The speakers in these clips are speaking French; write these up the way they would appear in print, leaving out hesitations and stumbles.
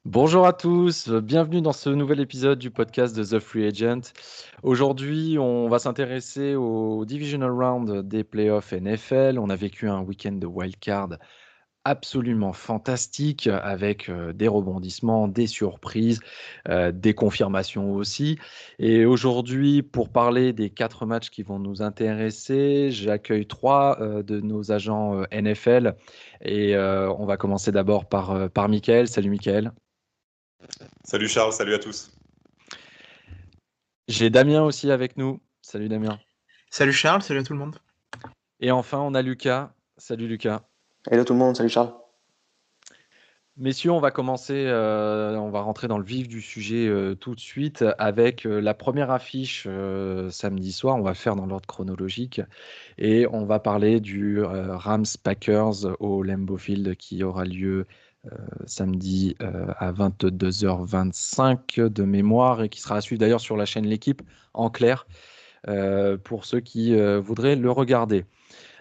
Bonjour à tous, bienvenue dans ce nouvel épisode du podcast de The Free Agent. Aujourd'hui, on va s'intéresser au Divisional Round des playoffs NFL. On a vécu un week-end de wildcard absolument fantastique avec des rebondissements, des surprises, des confirmations aussi. Et aujourd'hui, pour parler des 4 matchs qui vont nous intéresser, j'accueille trois de nos agents NFL et on va commencer d'abord par Mickaël. Salut Mickaël. Salut Charles, salut à tous. J'ai Damien aussi avec nous. Salut Damien. Salut Charles, salut à tout le monde. Et enfin, on a Lucas. Salut Lucas. Hello tout le monde, salut Charles. Messieurs, on va rentrer dans le vif du sujet tout de suite avec la première affiche samedi soir. On va le faire dans l'ordre chronologique et on va parler du Rams Packers au Lambeau Field qui aura lieu samedi à 22h25 de mémoire et qui sera à suivre d'ailleurs sur la chaîne L'équipe en clair pour ceux qui voudraient le regarder.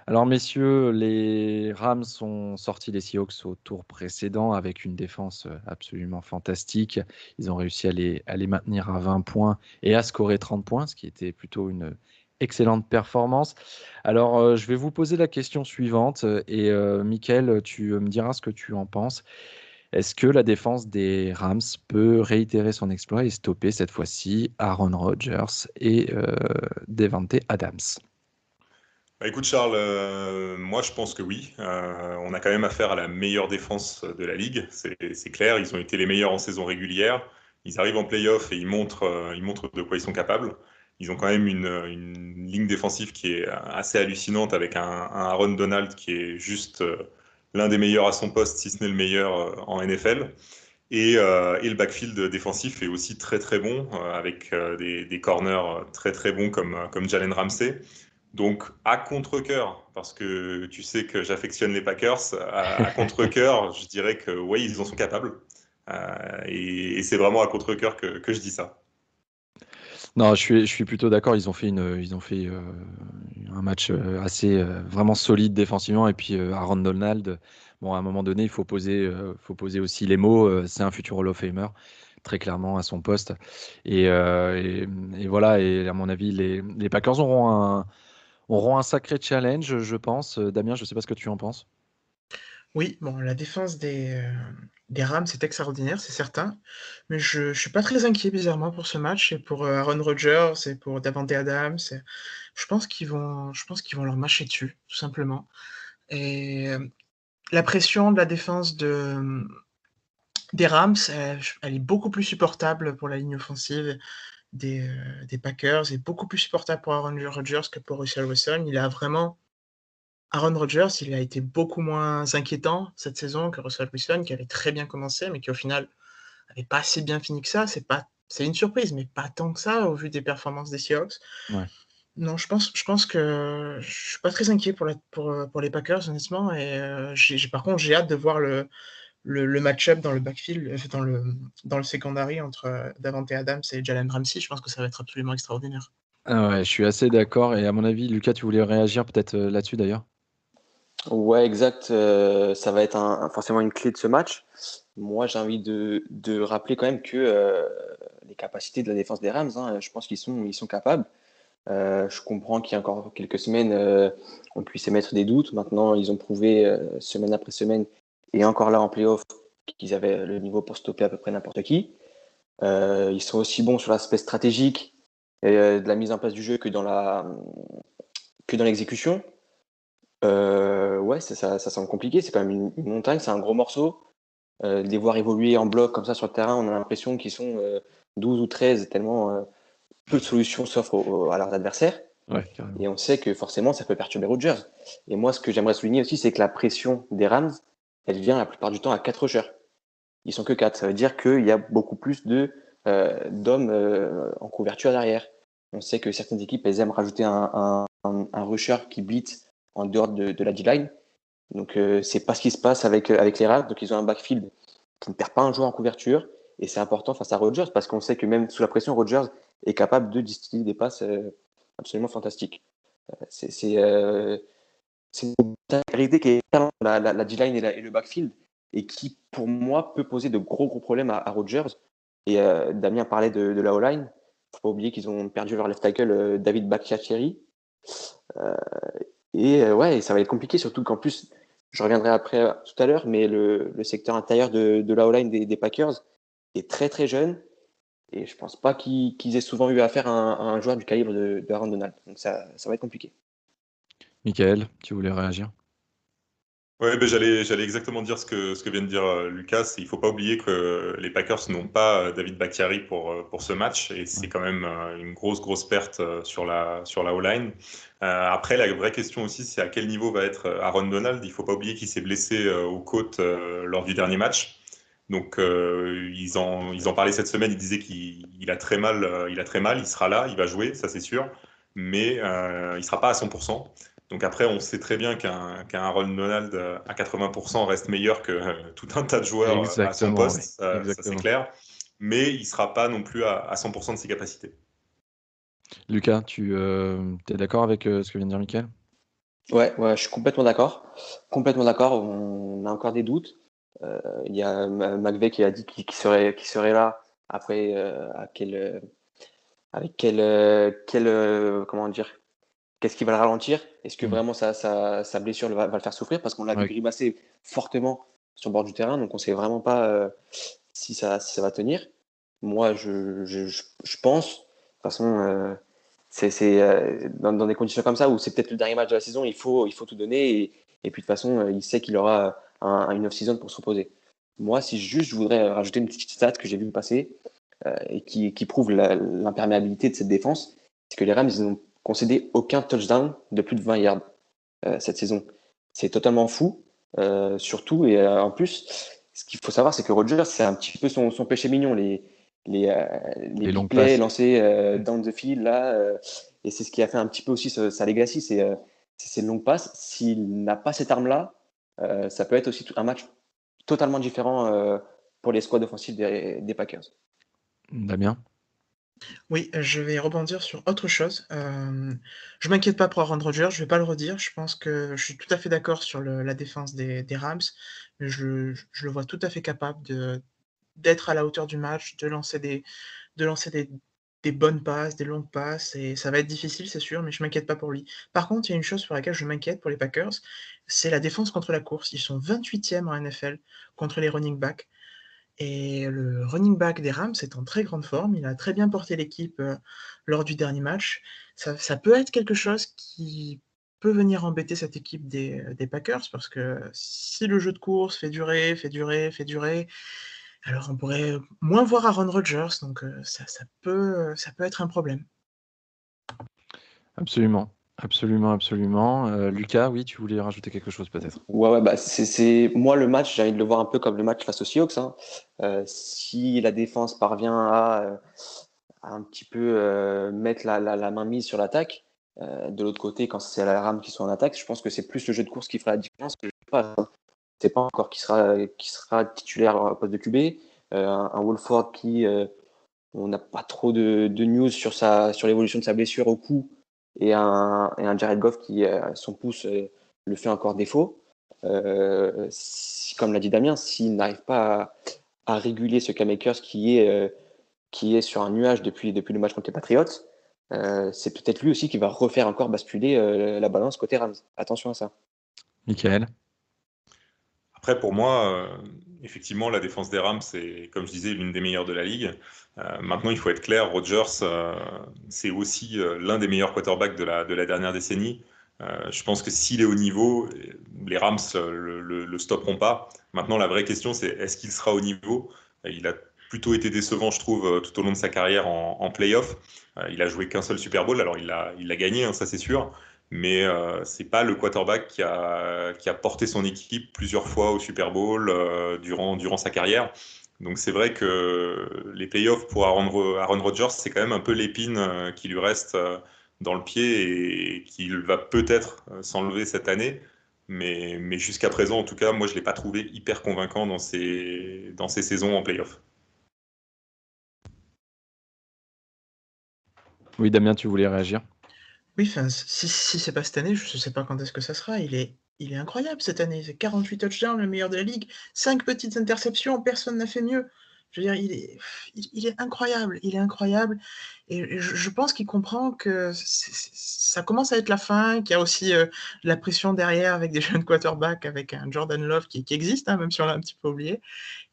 Alors, messieurs, les Rams ont sorti les Seahawks au tour précédent avec une défense absolument fantastique. Ils ont réussi à les maintenir à 20 points et à scorer 30 points, ce qui était plutôt une excellente performance. Alors, je vais vous poser la question suivante et Mickaël, tu me diras ce que tu en penses. Est-ce que la défense des Rams peut réitérer son exploit et stopper cette fois-ci Aaron Rodgers et Devante Adams? Écoute Charles, moi je pense que oui. On a quand même affaire à la meilleure défense de la ligue, c'est clair. Ils ont été les meilleurs en saison régulière. Ils arrivent en playoff et ils montrent de quoi ils sont capables. Ils ont quand même une ligne défensive qui est assez hallucinante avec un Aaron Donald qui est juste l'un des meilleurs à son poste, si ce n'est le meilleur en NFL. Et le backfield défensif est aussi très très bon, avec des corners très très bons comme Jalen Ramsey. Donc à contre-cœur, parce que tu sais que j'affectionne les Packers, à contre-cœur, je dirais que oui, ils en sont capables. Et c'est vraiment à contre-cœur que je dis ça. Non, je suis plutôt d'accord. Ils ont fait un match assez vraiment solide défensivement. Et puis Aaron Donald, bon, à un moment donné, faut poser aussi les mots. C'est un futur Hall of Famer, très clairement à son poste. Et, et voilà. Et à mon avis, les Packers auront un sacré challenge, je pense. Damien, je sais pas ce que tu en penses. Oui, bon, la défense des Rams est extraordinaire, c'est certain, mais je suis pas très inquiet bizarrement pour ce match et pour Aaron Rodgers et pour Davante Adams. Je pense qu'ils vont leur mâcher dessus, tout simplement. Et la pression de la défense des Rams, elle est beaucoup plus supportable pour la ligne offensive des Packers et beaucoup plus supportable pour Aaron Rodgers que pour Russell Wilson. Aaron Rodgers, il a été beaucoup moins inquiétant cette saison que Russell Wilson, qui avait très bien commencé, mais qui au final n'avait pas si bien fini que ça. C'est une surprise, mais pas tant que ça au vu des performances des Seahawks. Ouais. Non, je pense que je suis pas très inquiet pour les Packers, honnêtement. Et par contre, j'ai hâte de voir le match-up dans le backfield, dans le secondary entre Davante Adams et Jalen Ramsey. Je pense que ça va être absolument extraordinaire. Ah ouais, je suis assez d'accord. Et à mon avis, Lucas, tu voulais réagir peut-être là-dessus d'ailleurs? Ouais, exact. Ça va être forcément une clé de ce match. Moi, j'ai envie de rappeler quand même que les capacités de la défense des Rams, hein, je pense ils sont capables. Je comprends qu'il y a encore quelques semaines, on puisse émettre des doutes. Maintenant, ils ont prouvé semaine après semaine et encore là en playoff qu'ils avaient le niveau pour stopper à peu près n'importe qui. Ils sont aussi bons sur l'aspect stratégique et de la mise en place du jeu que dans l'exécution. Ouais, ça semble compliqué. C'est quand même une montagne, c'est un gros morceau. Les voir évoluer en bloc comme ça sur le terrain, on a l'impression qu'ils sont 12 ou 13, tellement peu de solutions s'offrent à leurs adversaires. Ouais, carrément. Et on sait que forcément, ça peut perturber Rodgers. Et moi, ce que j'aimerais souligner aussi, c'est que la pression des Rams, elle vient la plupart du temps à 4 rushers. Ils sont que 4. Ça veut dire qu'il y a beaucoup plus d'hommes en couverture derrière. On sait que certaines équipes, elles aiment rajouter un rusher qui blitz en dehors de la D-line. Donc, c'est pas ce qui se passe avec les Rams. Donc, ils ont un backfield qui ne perd pas un joueur en couverture. Et c'est important face à Rodgers parce qu'on sait que même sous la pression, Rodgers est capable de distiller des passes absolument fantastiques. C'est une réalité qui est la D-line et le backfield. et qui, pour moi, peut poser de gros problèmes à Rodgers. Et Damien parlait de la O-line. Il ne faut pas oublier qu'ils ont perdu leur left tackle David Bakhtiari. Ouais, ça va être compliqué, surtout qu'en plus, je reviendrai après tout à l'heure, mais le secteur intérieur de la O-line des Packers est très très jeune. Et je pense pas qu'ils aient souvent eu affaire à un joueur du calibre de Aaron Donald. Donc ça va être compliqué. Michael, tu voulais réagir? Ouais, ben j'allais exactement dire ce que vient de dire Lucas. Il faut pas oublier que les Packers n'ont pas David Bakhtiari pour ce match et c'est quand même une grosse perte sur la O-line. Après, la vraie question aussi, c'est à quel niveau va être Aaron Donald. Il faut pas oublier qu'il s'est blessé aux côtes lors du dernier match. Donc ils en parlaient cette semaine. Ils disaient qu'il a très mal, il sera là, il va jouer, ça c'est sûr, mais il sera pas à 100%. Donc après, on sait très bien qu'un Aaron Donald à 80% reste meilleur que tout un tas de joueurs à son Exactement, poste, oui. ça c'est Exactement. clair, mais il ne sera pas non plus à 100% de ses capacités. Lucas, tu es d'accord avec ce que vient de dire Michael? Ouais, je suis complètement d'accord. Complètement d'accord. On a encore des doutes. Il y a McVay qui a dit qu'il serait là. Après, avec comment dire, qu'est-ce qui va le ralentir? Est-ce que vraiment sa blessure va le faire souffrir? Parce qu'on l'a vu Ouais. grimacer fortement sur le bord du terrain, donc on ne sait vraiment pas si ça va tenir. Moi, je pense, de toute façon, dans des conditions comme ça, où c'est peut-être le dernier match de la saison, il faut tout donner. Et puis de toute façon, il sait qu'il aura une off-season pour se reposer. Moi, si juste je voudrais rajouter une petite stat que j'ai vu passer et qui prouve l'imperméabilité de cette défense, c'est que les Rams, ils n'ont concédé aucun touchdown de plus de 20 yards cette saison. C'est totalement fou, surtout. Et en plus, ce qu'il faut savoir, c'est que Rodgers, c'est un petit peu son péché mignon, les big longues plays passes. lancés down the field, là. Et c'est ce qui a fait un petit peu aussi sa legacy, c'est ces longues passes. S'il n'a pas cette arme-là, ça peut être aussi un match totalement différent pour les squads offensifs des Packers. Damien? Oui, je vais rebondir sur autre chose. Je m'inquiète pas pour Aaron Rodgers, je vais pas le redire. Je pense que je suis tout à fait d'accord sur la défense des Rams. Je le vois tout à fait capable d'être à la hauteur du match, de lancer des bonnes passes, des longues passes, et ça va être difficile, c'est sûr, mais je m'inquiète pas pour lui. Par contre, il y a une chose sur laquelle je m'inquiète pour les Packers, c'est la défense contre la course. Ils sont 28e en NFL contre les running backs. Et le running back des Rams est en très grande forme. Il a très bien porté l'équipe lors du dernier match. Ça peut être quelque chose qui peut venir embêter cette équipe des Packers, parce que si le jeu de course fait durer, alors on pourrait moins voir Aaron Rodgers, donc ça peut être un problème. Absolument. Lucas, oui, tu voulais rajouter quelque chose peut-être? Ouais, bah moi le match, j'ai envie de le voir un peu comme le match face aux Seahawks, hein. Si la défense parvient à un petit peu mettre la main mise sur l'attaque, de l'autre côté, quand c'est la Rams qui sont en attaque, je pense que c'est plus le jeu de course qui fera la différence que je sais pas. C'est pas encore qui sera titulaire au poste de QB. Un Wolford qui, on n'a pas trop de news sur l'évolution de sa blessure au cou, et un Jared Goff qui, son pouce, le fait encore défaut. Comme l'a dit Damien, s'il n'arrive pas à réguler ce Cam Akers qui est sur un nuage depuis le match contre les Patriots, c'est peut-être lui aussi qui va refaire encore basculer la balance côté Rams. Attention à ça. Michael? Après, pour moi, effectivement, la défense des Rams, c'est, comme je disais, l'une des meilleures de la ligue. Maintenant, il faut être clair, Rodgers, c'est aussi l'un des meilleurs quarterbacks de la dernière décennie. Je pense que s'il est au niveau, les Rams le stopperont pas. Maintenant, la vraie question, c'est est-ce qu'il sera au niveau? Il a plutôt été décevant, je trouve, tout au long de sa carrière en playoff. Il a joué qu'un seul Super Bowl, alors il l'a gagné, hein, ça c'est sûr, mais c'est pas le quarterback qui a porté son équipe plusieurs fois au Super Bowl durant sa carrière. Donc c'est vrai que les playoffs pour Aaron Rodgers, c'est quand même un peu l'épine qui lui reste dans le pied et qu'il va peut-être s'enlever cette année. Mais jusqu'à présent, en tout cas, moi je l'ai pas trouvé hyper convaincant dans ses saisons en playoff. Oui, Damien, tu voulais réagir? Oui, enfin, si c'est pas cette année, je sais pas quand est-ce que ça sera. il est incroyable cette année. C'est 48 touchdowns, le meilleur de la ligue, 5 petites interceptions, personne n'a fait mieux. Je veux dire, il est incroyable, il est incroyable. Et je pense qu'il comprend que ça commence à être la fin, qu'il y a aussi la pression derrière avec des jeunes quarterbacks, avec un Jordan Love qui existe, hein, même si on l'a un petit peu oublié.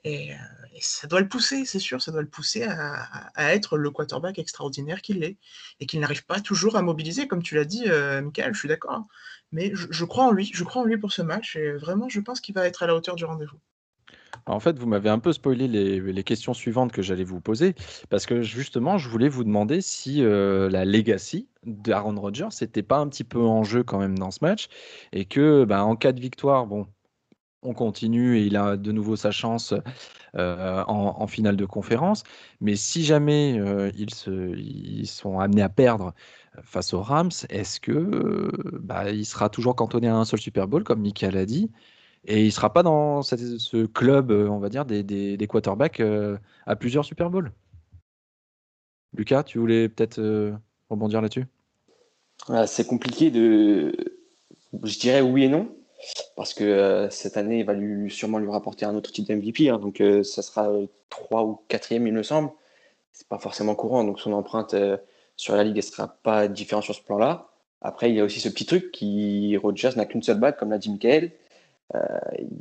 Et, et ça doit le pousser, c'est sûr, ça doit le pousser à être le quarterback extraordinaire qu'il est. Et qu'il n'arrive pas toujours à mobiliser, comme tu l'as dit, Michael, je suis d'accord, hein. Mais je crois en lui, je crois en lui pour ce match. Et vraiment, je pense qu'il va être à la hauteur du rendez-vous. En fait, vous m'avez un peu spoilé les questions suivantes que j'allais vous poser, parce que justement, je voulais vous demander si la legacy d'Aaron Rodgers n'était pas un petit peu en jeu quand même dans ce match, et que ben, en cas de victoire, bon, on continue et il a de nouveau sa chance en finale de conférence, mais si jamais ils sont amenés à perdre face aux Rams, est-ce que bah, il sera toujours cantonné à un seul Super Bowl, comme Michael a dit? Et il sera pas dans ce club, on va dire, des quarterbacks à plusieurs Super Bowls. Lucas, tu voulais peut-être rebondir là-dessus? C'est compliqué je dirais oui et non, parce que cette année, il va sûrement lui rapporter un autre titre d'MVP, hein, donc ça sera 3 ou 4e, il me semble. C'est pas forcément courant, donc son empreinte sur la ligue, elle sera pas différente sur ce plan-là. Après, il y a aussi ce petit truc Rodgers n'a qu'une seule bague, comme l'a dit Michael.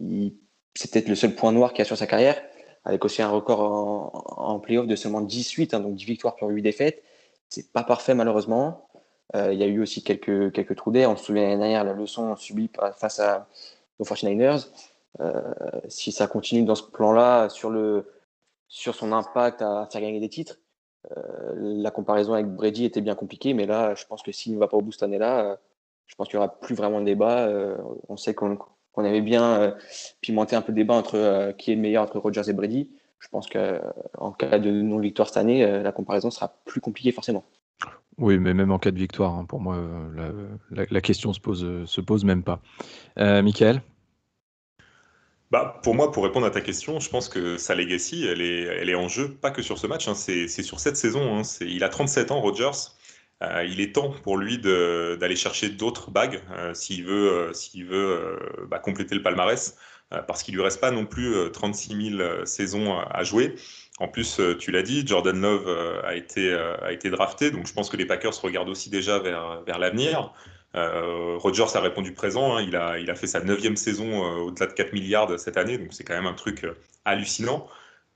Il- C'est peut-être le seul point noir qu'il y a sur sa carrière, avec aussi un record en playoff de seulement 18, hein, donc 10 victoires pour 8 défaites. C'est pas parfait, malheureusement. Il y a eu aussi quelques trous d'air. On se souvient l'année dernière, la leçon subie face aux 49ers. Si ça continue dans ce plan-là, sur son impact à faire gagner des titres, la comparaison avec Brady était bien compliquée, mais là, je pense que s'il ne va pas au bout cette année-là, je pense qu'il n'y aura plus vraiment de débat. On sait qu'on avait bien pimenté un peu le débat entre qui est le meilleur entre Rodgers et Brady. Je pense qu'en cas de non-victoire cette année, la comparaison sera plus compliquée forcément. Oui, mais même en cas de victoire, hein, pour moi, la question se pose même pas. Michael? Bah, pour moi, pour répondre à ta question, je pense que sa legacy, elle est en jeu, pas que sur ce match, hein, c'est sur cette saison, hein. Il a 37 ans, Rodgers. Il est temps pour lui d'aller chercher d'autres bagues s'il veut bah, compléter le palmarès, parce qu'il lui reste pas non plus 36 000 saisons à jouer. En plus, tu l'as dit, Jordan Love a été drafté, donc je pense que les Packers regardent aussi déjà vers l'avenir. Rodgers a répondu présent, hein, il a fait sa 9e saison au-delà de 4 milliards cette année, donc c'est quand même un truc hallucinant.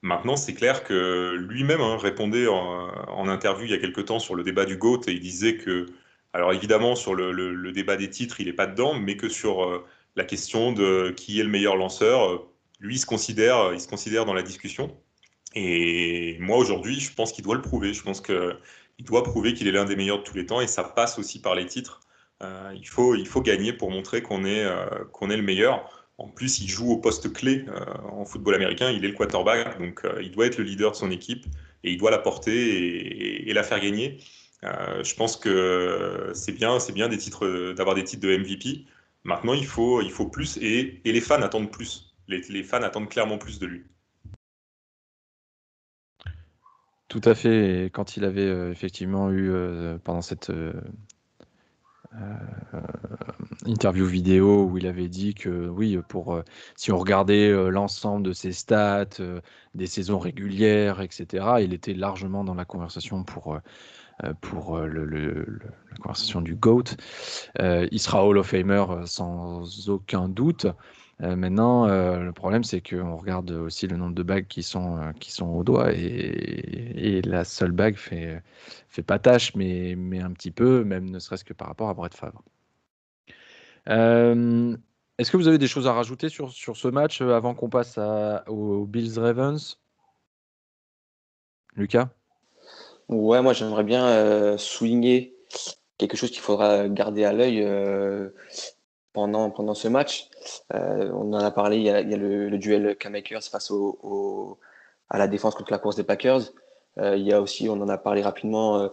Maintenant, c'est clair que lui-même répondait en interview il y a quelque temps sur le débat du GOAT et il disait que, alors évidemment, sur le débat des titres, il n'est pas dedans, mais que sur la question de qui est le meilleur lanceur, lui, il se considère dans la discussion. Et moi, aujourd'hui, je pense qu'il doit le prouver. Je pense qu'il doit prouver qu'il est l'un des meilleurs de tous les temps et ça passe aussi par les titres. Il faut gagner pour montrer qu'on est le meilleur. En plus, il joue au poste clé en football américain. Il est le quarterback, donc il doit être le leader de son équipe et il doit la porter et la faire gagner. Je pense que c'est bien d'avoir des titres de MVP. Maintenant, il faut plus et les fans attendent plus. Les fans attendent clairement plus de lui. Tout à fait. Et quand il avait effectivement eu, pendant cette interview vidéo, où il avait dit que oui, si on regardait l'ensemble de ses stats, des saisons régulières, etc., il était largement dans la conversation pour la conversation du GOAT. Il sera Hall of Famer sans aucun doute. Maintenant, le problème, c'est qu'on regarde aussi le nombre de bagues qui sont au doigt et la seule bague fait pas tâche, mais un petit peu, même ne serait-ce que par rapport à Brett Favre. Est-ce que vous avez des choses à rajouter sur ce match avant qu'on passe aux Bills Ravens? Lucas? Ouais, moi j'aimerais bien souligner quelque chose qu'il faudra garder à l'œil pendant ce match. On en a parlé, il y a le duel Cam Akers face à la défense contre la course des Packers. Il y a aussi, on en a parlé rapidement,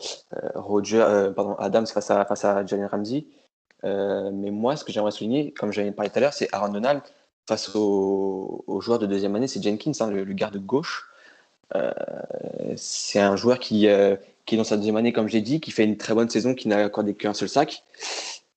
Adams face à Jalen Ramsey. Mais moi, ce que j'aimerais souligner, comme j'avais parlé tout à l'heure, c'est Aaron Donald face au joueur de deuxième année, c'est Jenkins, hein, le garde gauche. Euh, c'est un joueur qui est dans sa deuxième année, comme j'ai dit, qui fait une très bonne saison, qui n'a accordé qu'un seul sac.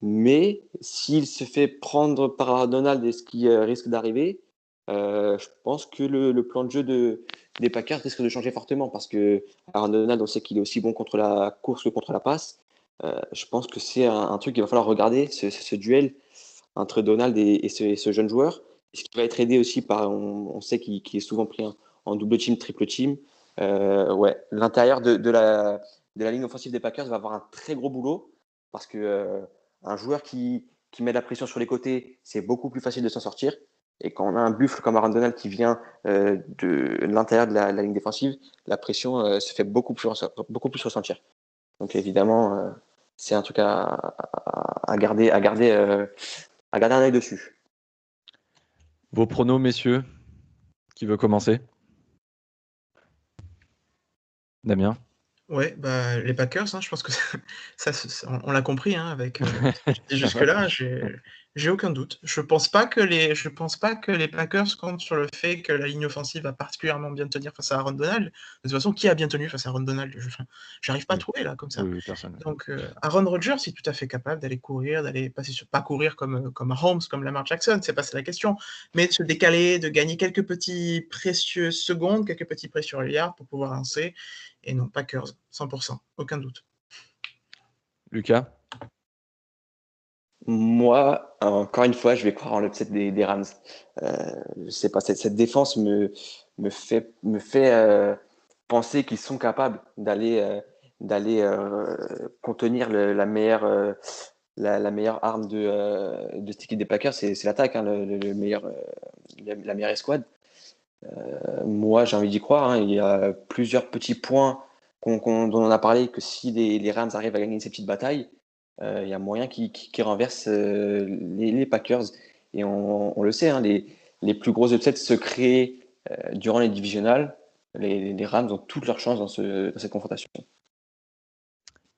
Mais s'il se fait prendre par Aaron Donald et ce qui risque d'arriver, je pense que le plan de jeu des Packers risque de changer fortement parce que Aaron Donald, on sait qu'il est aussi bon contre la course que contre la passe. Je pense que c'est un truc qu'il va falloir regarder, ce duel entre Donald et ce jeune joueur. Ce qui va être aidé aussi par, on sait qu'il est souvent pris en double team, triple team. Ouais, l'intérieur de la ligne offensive des Packers va avoir un très gros boulot parce que un joueur qui met la pression sur les côtés, c'est beaucoup plus facile de s'en sortir. Et quand on a un buffle comme Aaron Donald qui vient de l'intérieur de la ligne défensive, la pression se fait beaucoup plus ressentir. Donc évidemment, c'est un truc à garder un œil dessus. Vos pronos, messieurs, qui veut commencer? Damien? Ouais, bah, les Packers, hein, je pense que on l'a compris, hein, avec ce que j'ai dit jusque-là, j'ai aucun doute. Je pense pas que les Packers comptent sur le fait que la ligne offensive va particulièrement bien tenir face à Aaron Donald. De toute façon, qui a bien tenu face à Aaron Donald? J'arrive pas à Oui. trouver là comme ça. Oui, personne. Donc Aaron Rodgers est tout à fait capable d'aller courir, d'aller passer sur pas courir comme Mahomes, comme Lamar Jackson, c'est pas ça la question, mais de se décaler, de gagner quelques petits précieux secondes, quelques petits précieux yards pour pouvoir lancer. Et non, Packers, 100%, aucun doute. Lucas? Moi, encore une fois, je vais croire en l'upset des Rams. Je sais pas, cette défense me fait penser qu'ils sont capables d'aller contenir la meilleure arme de cette équipe des Packers, c'est l'attaque, hein, le meilleur, la meilleure escouade. Moi, j'ai envie d'y croire, hein. Il y a plusieurs petits points dont on a parlé, que si les Rams arrivent à gagner ces petites batailles, il y a moyen qu'ils renversent les Packers. Et on le sait, hein, les plus gros upsets se créent durant les divisionales. Les Rams ont toutes leurs chances dans cette confrontation.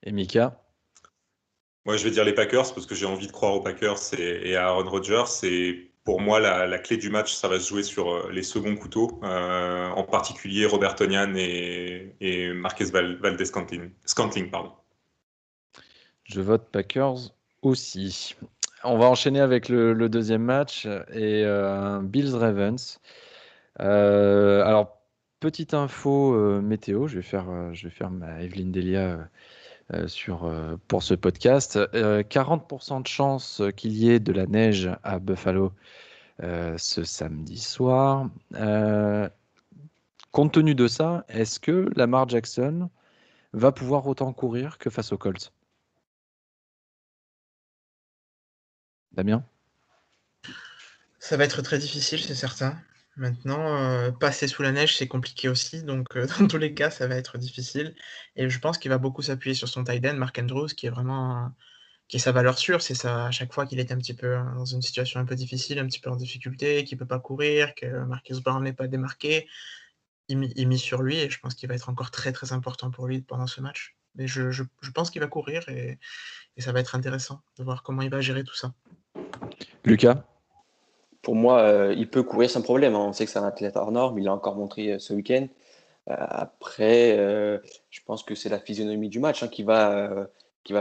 Et Mika? Moi, je vais dire les Packers parce que j'ai envie de croire aux Packers et à Aaron Rodgers. Et pour moi, la clé du match, ça va se jouer sur les seconds couteaux, en particulier Robert Tonyan et Marquez Scantling, pardon. Je vote Packers aussi. On va enchaîner avec le deuxième match et Bills-Ravens. Alors, petite info météo, je vais faire ma Evelyne Delia pour ce podcast. 40% de chance qu'il y ait de la neige à Buffalo ce samedi soir. Compte tenu de ça, est-ce que Lamar Jackson va pouvoir autant courir que face aux Colts? Damien? Ça va être très difficile, c'est certain. Maintenant, passer sous la neige, c'est compliqué aussi, donc dans tous les cas, ça va être difficile. Et je pense qu'il va beaucoup s'appuyer sur son tight end, Mark Andrews, qui est vraiment qui est sa valeur sûre. C'est ça, à chaque fois qu'il est un petit peu dans une situation un peu difficile, un petit peu en difficulté, qu'il peut pas courir, que Marcus Brown n'est pas démarqué, il mise sur lui et je pense qu'il va être encore très, très important pour lui pendant ce match. Mais je pense qu'il va courir et ça va être intéressant de voir comment il va gérer tout ça. Lucas? Pour moi, il peut courir sans problème, hein. On sait que c'est un athlète hors norme, il l'a encore montré ce week-end. Après, je pense que c'est la physionomie du match, hein, qui va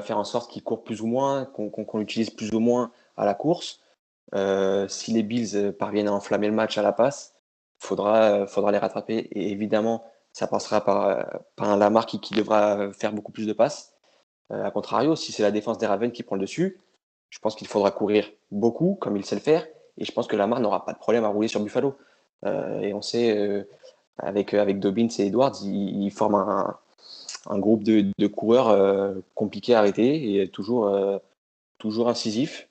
faire en sorte qu'il court plus ou moins, qu'on l'utilise plus ou moins à la course. Si les Bills parviennent à enflammer le match à la passe, faudra les rattraper. Et évidemment, ça passera par un Lamar qui devra faire beaucoup plus de passes. A contrario, si c'est la défense des Ravens qui prend le dessus, je pense qu'il faudra courir beaucoup, comme il sait le faire. Et je pense que Lamar n'aura pas de problème à rouler sur Buffalo. Et on sait, avec Dobbins et Edwards, ils forment un groupe de coureurs compliqués à arrêter et toujours incisifs.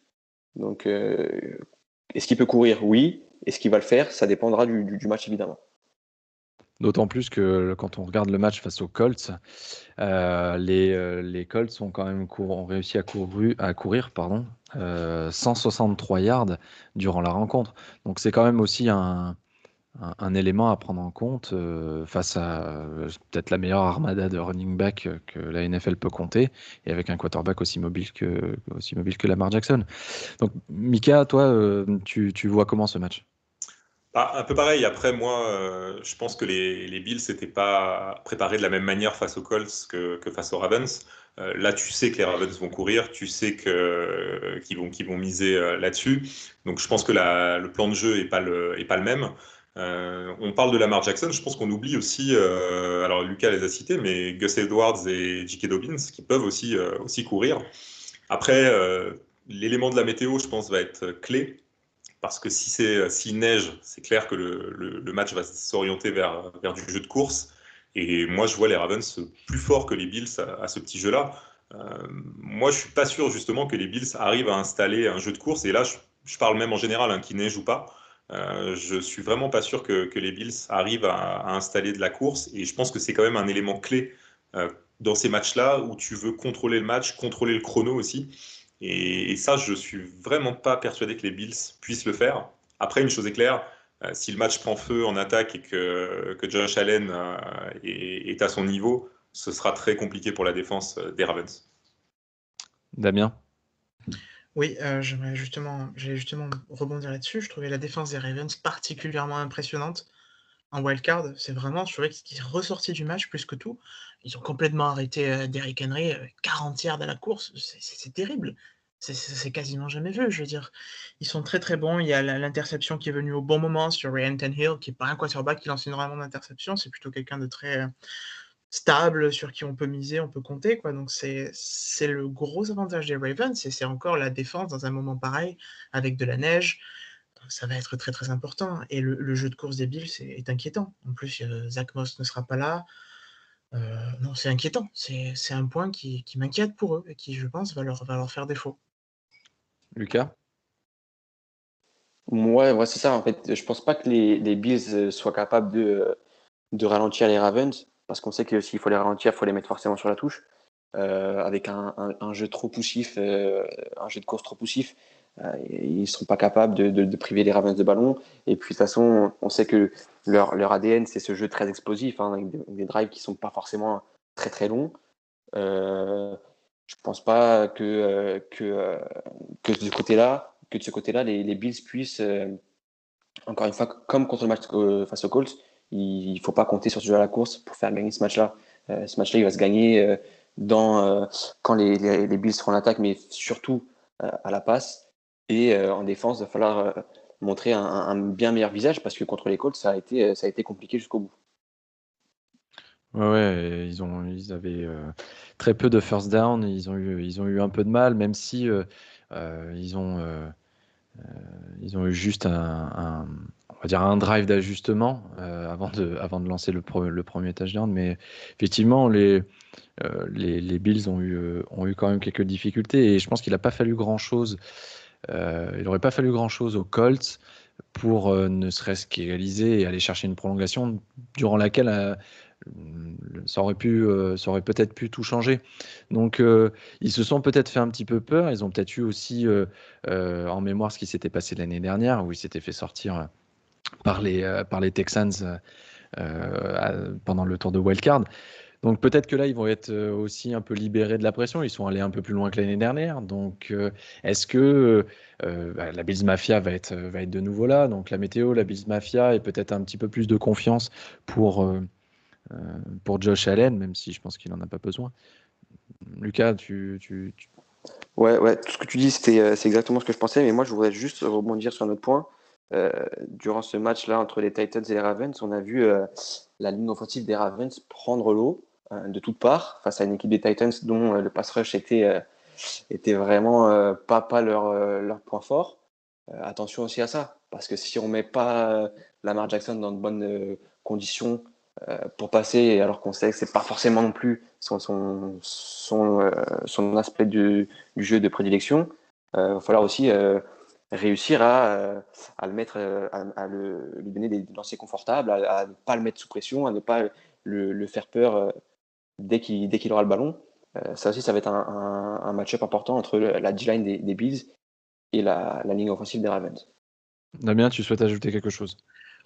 Donc, est-ce qu'il peut courir? Oui. Est-ce qu'il va le faire? Ça dépendra du match, évidemment. D'autant plus que quand on regarde le match face aux Colts, les Colts ont quand même ont réussi à courir 163 yards durant la rencontre. Donc c'est quand même aussi un élément à prendre en compte face à peut-être la meilleure armada de running back que la NFL peut compter, et avec un quarterback aussi mobile que Lamar Jackson. Donc Mika, toi, tu vois comment ce match? Un peu pareil. Après, moi, je pense que les Bills n'étaient pas préparés de la même manière face aux Colts que face aux Ravens. Là, tu sais que les Ravens vont courir, tu sais qu'ils vont miser là-dessus. Donc, je pense que le plan de jeu est pas le même. On parle de Lamar Jackson, je pense qu'on oublie aussi, alors Lucas les a cités, mais Gus Edwards et J.K. Dobbins qui peuvent aussi courir. Après, l'élément de la météo, je pense, va être clé. Parce que s'il neige, c'est clair que le match va s'orienter vers du jeu de course. Et moi, je vois les Ravens plus forts que les Bills à ce petit jeu-là. Moi, je suis pas sûr justement que les Bills arrivent à installer un jeu de course. Et là, je parle même en général, hein, qu'il neige ou pas. Je suis vraiment pas sûr que les Bills arrivent à installer de la course. Et je pense que c'est quand même un élément clé dans ces matchs-là où tu veux contrôler le match, contrôler le chrono aussi. Et ça, je suis vraiment pas persuadé que les Bills puissent le faire. Après, une chose est claire, si le match prend feu en attaque et que Josh Allen est à son niveau, ce sera très compliqué pour la défense des Ravens. Damien? Oui, j'allais justement rebondir là-dessus. Je trouvais la défense des Ravens particulièrement impressionnante en wildcard. C'est vraiment, je trouvais qu'ils est ressorti du match plus que tout. Ils ont complètement arrêté Derrick Henry, 40 yards à la course. C'est terrible. C'est quasiment jamais vu. Je veux dire, ils sont très très bons. Il y a l'interception qui est venue au bon moment sur Ryan Tannehill, qui n'est pas un quarterback qui lance énormément d'interceptions. C'est plutôt quelqu'un de très stable, sur qui on peut miser, on peut compter, quoi. Donc c'est le gros avantage des Ravens, et c'est encore la défense dans un moment pareil, avec de la neige. Ça va être très très important. Et le jeu de course des Bills est inquiétant. En plus, Zach Moss ne sera pas là. Non, c'est inquiétant. C'est un point qui m'inquiète pour eux et qui, je pense, va leur faire défaut. Lucas? Ouais, c'est ça. En fait, je pense pas que les Bills soient capables de ralentir les Ravens, parce qu'on sait que s'il faut les ralentir, il faut les mettre forcément sur la touche. Avec un jeu trop poussif, un jeu de course trop poussif, ils ne seront pas capables de priver les Ravens de ballon. Et puis de toute façon, on sait que leur ADN, c'est ce jeu très explosif, hein, avec des drives qui ne sont pas forcément très très longs. Je ne pense pas que de ce côté-là, les Bills puissent, encore une fois, comme contre le match face aux Colts, il ne faut pas compter sur ce jeu à la course pour faire gagner ce match-là. Ce match-là, il va se gagner quand les Bills seront en attaque, mais surtout à la passe. Et en défense, il va falloir montrer un bien meilleur visage, parce que contre les Colts, ça a été compliqué jusqu'au bout. Ouais, ils avaient très peu de first down. Ils ont eu un peu de mal, même si ils ont eu juste on va dire un drive d'ajustement avant de lancer le premier touchdown. Mais effectivement, les Bills ont eu quand même quelques difficultés, et je pense qu'il n'a pas fallu grand-chose. Il n'aurait pas fallu grand-chose aux Colts pour ne serait-ce qu'égaliser et aller chercher une prolongation durant laquelle ça aurait peut-être pu tout changer. Donc, ils se sont peut-être fait un petit peu peur. Ils ont peut-être eu aussi en mémoire ce qui s'était passé l'année dernière, où ils s'étaient fait sortir par les Texans pendant le tour de wildcard. Donc peut-être que là, ils vont être aussi un peu libérés de la pression. Ils sont allés un peu plus loin que l'année dernière. Donc est-ce que la Bills Mafia va être de nouveau là? Donc la météo, la Bills Mafia et peut-être un petit peu plus de confiance pour, euh, pour Josh Allen, même si je pense qu'il n'en a pas besoin. Lucas, Ouais, tout ce que tu dis, c'est exactement ce que je pensais, mais moi, je voudrais juste rebondir sur un autre point. Durant ce match-là entre les Titans et les Ravens, on a vu la ligne offensive des Ravens prendre l'eau de toutes parts face à une équipe des Titans dont le pass rush était vraiment pas leur point fort. Attention aussi à ça, parce que si on met pas Lamar Jackson dans de bonnes conditions pour passer, alors qu'on sait que c'est pas forcément non plus son aspect du jeu de prédilection, il va falloir aussi réussir à le mettre, lui donner des lancers confortables, à ne pas le mettre sous pression, à ne pas le faire peur dès qu'il aura le ballon. Ça aussi, ça va être un match-up important entre la D-line des Bills et la ligne offensive des Ravens. Damien, tu souhaites ajouter quelque chose?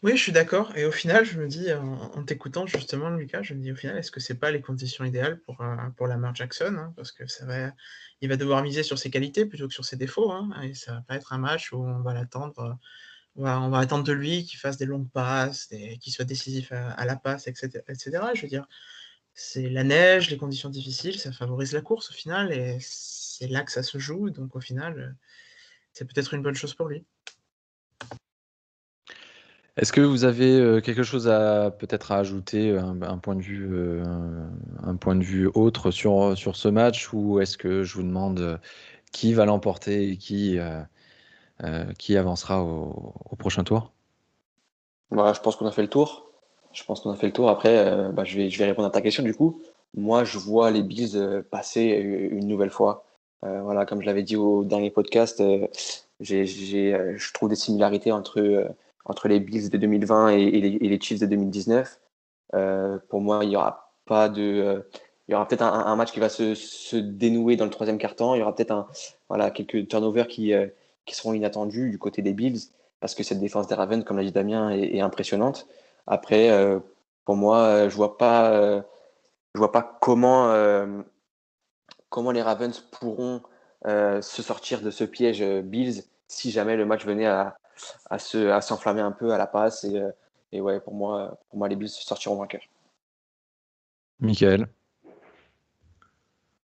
Oui, je suis d'accord. Et au final, je me dis, en t'écoutant justement, Lucas, je me dis au final, est-ce que c'est pas les conditions idéales pour Lamar Jackson, hein, parce que il va devoir miser sur ses qualités plutôt que sur ses défauts, hein, et ça va pas être un match où on va l'attendre On va attendre de lui qu'il fasse des longues passes, qu'il soit décisif à la passe, etc. Je veux dire, c'est la neige, les conditions difficiles, ça favorise la course au final, et c'est là que ça se joue. Donc au final, c'est peut-être une bonne chose pour lui. Est-ce que vous avez quelque chose peut-être à ajouter, un point de vue autre sur ce match, ou est-ce que je vous demande qui va l'emporter et qui avancera au prochain tour? Voilà, je pense qu'on a fait le tour. Je pense qu'on a fait le tour. Après, je vais répondre à ta question du coup. Moi, je vois les Bills passer une nouvelle fois. Voilà, comme je l'avais dit au dernier podcast, je trouve des similarités entre les Bills de 2020 et les Chiefs de 2019. Pour moi, il y aura peut-être un match qui va se dénouer dans le troisième quart-temps. Il y aura peut-être quelques turnovers qui seront inattendus du côté des Bills, parce que cette défense des Ravens, comme l'a dit Damien, est impressionnante. Après, pour moi, je vois pas comment les Ravens pourront se sortir de ce piège Bills si jamais le match venait à s'enflammer un peu à la passe. Et ouais, pour moi, les Bills sortiront vainqueurs. Michael?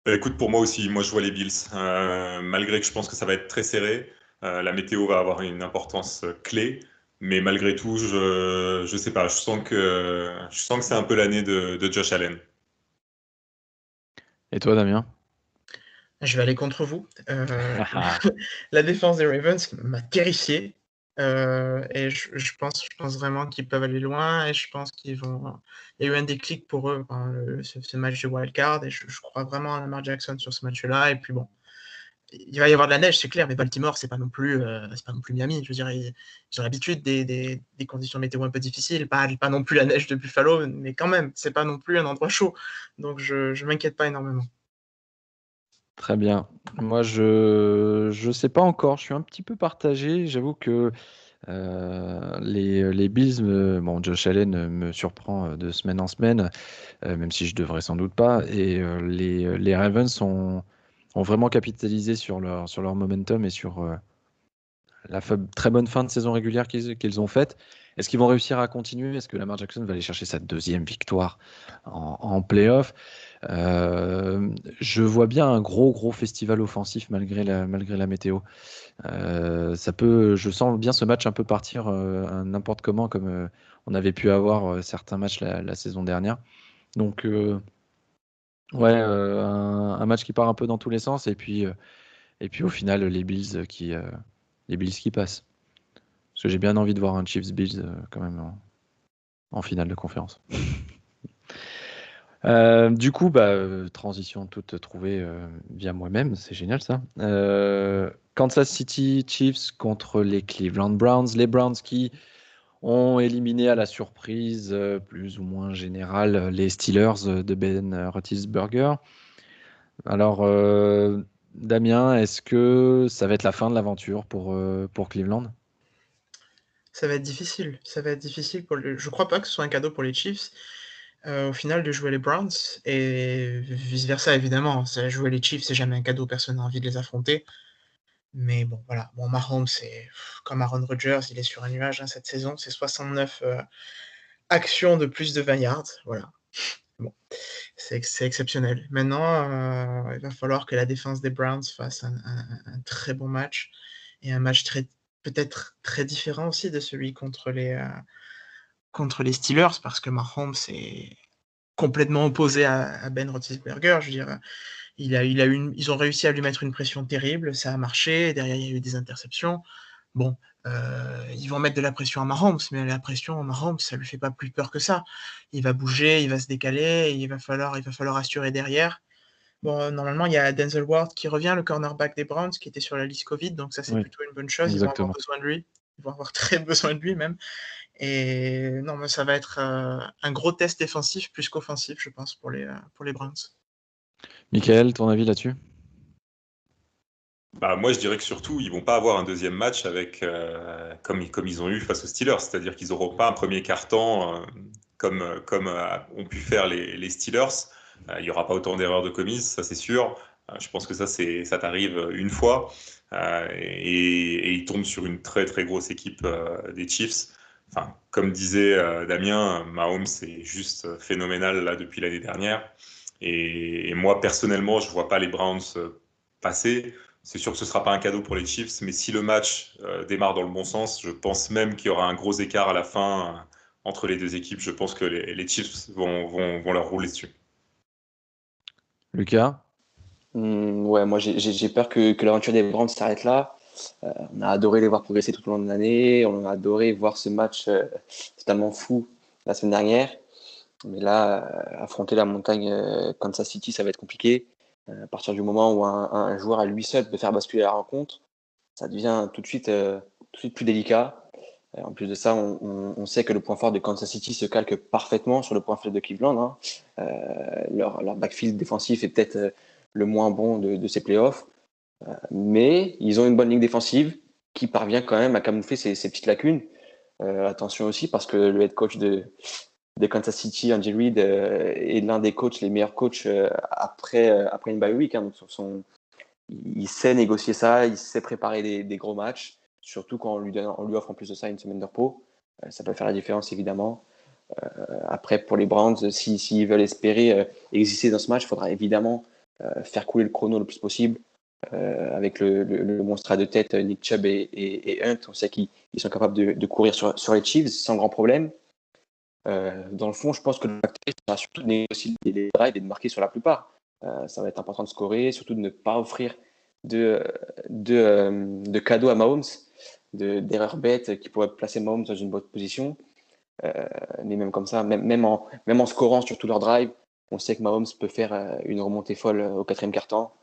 Écoute, pour moi aussi, moi je vois les Bills. Malgré que je pense que ça va être très serré, la météo va avoir une importance clé. Mais malgré tout, je sais pas, je sens que c'est un peu l'année de Josh Allen. Et toi, Damien? Je vais aller contre vous. La défense des Ravens m'a terrifié. Et je pense vraiment qu'ils peuvent aller loin, et je pense qu'il y a eu un déclic pour eux, ce match de wild card, et je crois vraiment à Lamar Jackson sur ce match-là. Et puis bon, il va y avoir de la neige, c'est clair, mais Baltimore, c'est pas non plus Miami. Je veux dire, ils ont l'habitude des conditions météo un peu difficiles, pas non plus la neige de Buffalo, mais quand même, c'est pas non plus un endroit chaud. Donc je m'inquiète pas énormément. Très bien. Moi, je sais pas encore. Je suis un petit peu partagé. J'avoue que les Bills, bon, Josh Allen me surprend de semaine en semaine, même si je devrais sans doute pas. Et les Ravens ont vraiment capitalisé sur leur momentum et sur très bonne fin de saison régulière qu'ils ont faite. Est-ce qu'ils vont réussir à continuer? Est-ce que Lamar Jackson va aller chercher sa deuxième victoire en playoff? Je vois bien un gros festival offensif malgré la météo. Je sens bien ce match un peu partir n'importe comment, comme on avait pu avoir certains matchs la saison dernière. Donc, ouais, un match qui part un peu dans tous les sens, et puis au final, les Bills qui passent. Parce que j'ai bien envie de voir un Chiefs-Bills quand même en finale de conférence. Du coup, transition toute trouvée via moi-même, c'est génial ça. Kansas City Chiefs contre les Cleveland Browns. Les Browns qui ont éliminé à la surprise plus ou moins générale les Steelers de Ben Roethlisberger. Alors, Damien, est-ce que ça va être la fin de l'aventure pour Cleveland? Ça va être difficile. Ça va être difficile je crois pas que ce soit un cadeau pour les Chiefs, au final, de jouer les Browns, et vice versa évidemment. Jouer les Chiefs, c'est jamais un cadeau, personne n'a envie de les affronter. Mais bon, voilà. Bon, Mahomes, c'est comme Aaron Rodgers, il est sur un nuage, hein, cette saison. C'est 69 actions de plus de 20 yards. Voilà. Bon, c'est exceptionnel. Maintenant, il va falloir que la défense des Browns fasse un très bon match, et un match peut-être très différent aussi de celui contre les Steelers, parce que Mahomes est complètement opposé à Ben Roethlisberger. Je veux dire, ils ont réussi à lui mettre une pression terrible, ça a marché. Derrière, il y a eu des interceptions. Bon, ils vont mettre de la pression à Mahomes, mais la pression à Mahomes, ça lui fait pas plus peur que ça. Il va bouger, il va se décaler, et il va falloir assurer derrière. Bon, normalement, il y a Denzel Ward qui revient, le cornerback des Browns, qui était sur la liste Covid, donc ça, c'est Oui, plutôt une bonne chose. Ils vont avoir exactement. besoin de lui. Ils vont avoir très besoin de lui même. Et non, mais ça va être un gros test défensif plus qu'offensif, je pense, pour les Browns. Michael, ton avis là-dessus? Bah, moi, je dirais que surtout, ils vont pas avoir un deuxième match avec, comme ils ont eu face aux Steelers. C'est-à-dire qu'ils n'auront pas un premier quart-temps comme ont pu faire les Steelers. Il n'y aura pas autant d'erreurs de commises, ça c'est sûr. Je pense que ça t'arrive une fois et il tombe sur une très très grosse équipe des Chiefs. Enfin, comme disait Damien, Mahomes c'est juste phénoménal là depuis l'année dernière. Et moi personnellement, je vois pas les Browns passer. C'est sûr que ce sera pas un cadeau pour les Chiefs, mais si le match démarre dans le bon sens, je pense même qu'il y aura un gros écart à la fin entre les deux équipes. Je pense que les Chiefs vont leur rouler dessus. Lucas? Ouais, moi j'ai peur que l'aventure des Browns s'arrête là. On a adoré les voir progresser tout au long de l'année. On a adoré voir ce match totalement fou la semaine dernière. Mais là, affronter la montagne Kansas City, ça va être compliqué. À partir du moment où un joueur à lui seul peut faire basculer la rencontre, ça devient tout de suite plus délicat. En plus de ça, on sait que le point fort de Kansas City se calque parfaitement sur le point faible de Cleveland. Hein. Leur backfield défensif est peut-être le moins bon de ces playoffs. Mais ils ont une bonne ligne défensive qui parvient quand même à camoufler ces petites lacunes. Attention aussi parce que le head coach de Kansas City, Andy Reid, est l'un des coachs, les meilleurs coachs après une bye week. Hein. Donc il sait négocier ça, il sait préparer des gros matchs, surtout quand on lui offre en plus de ça une semaine de repos. Ça peut faire la différence évidemment. Après, pour les Browns, s'ils veulent espérer exister dans ce match, il faudra évidemment faire couler le chrono le plus possible. Avec le monstre à deux têtes, Nick Chubb et Hunt, on sait qu'ils sont capables de courir sur les Chiefs sans grand problème. Dans le fond, je pense que le facteur sera surtout de négocier les drives et de marquer sur la plupart. Ça va être important de scorer, surtout de ne pas offrir de cadeaux à Mahomes, d'erreurs bêtes qui pourraient placer Mahomes dans une bonne position. Mais même comme ça, même en scorant sur tous leurs drives, on sait que Mahomes peut faire une remontée folle au 4e quart-temps.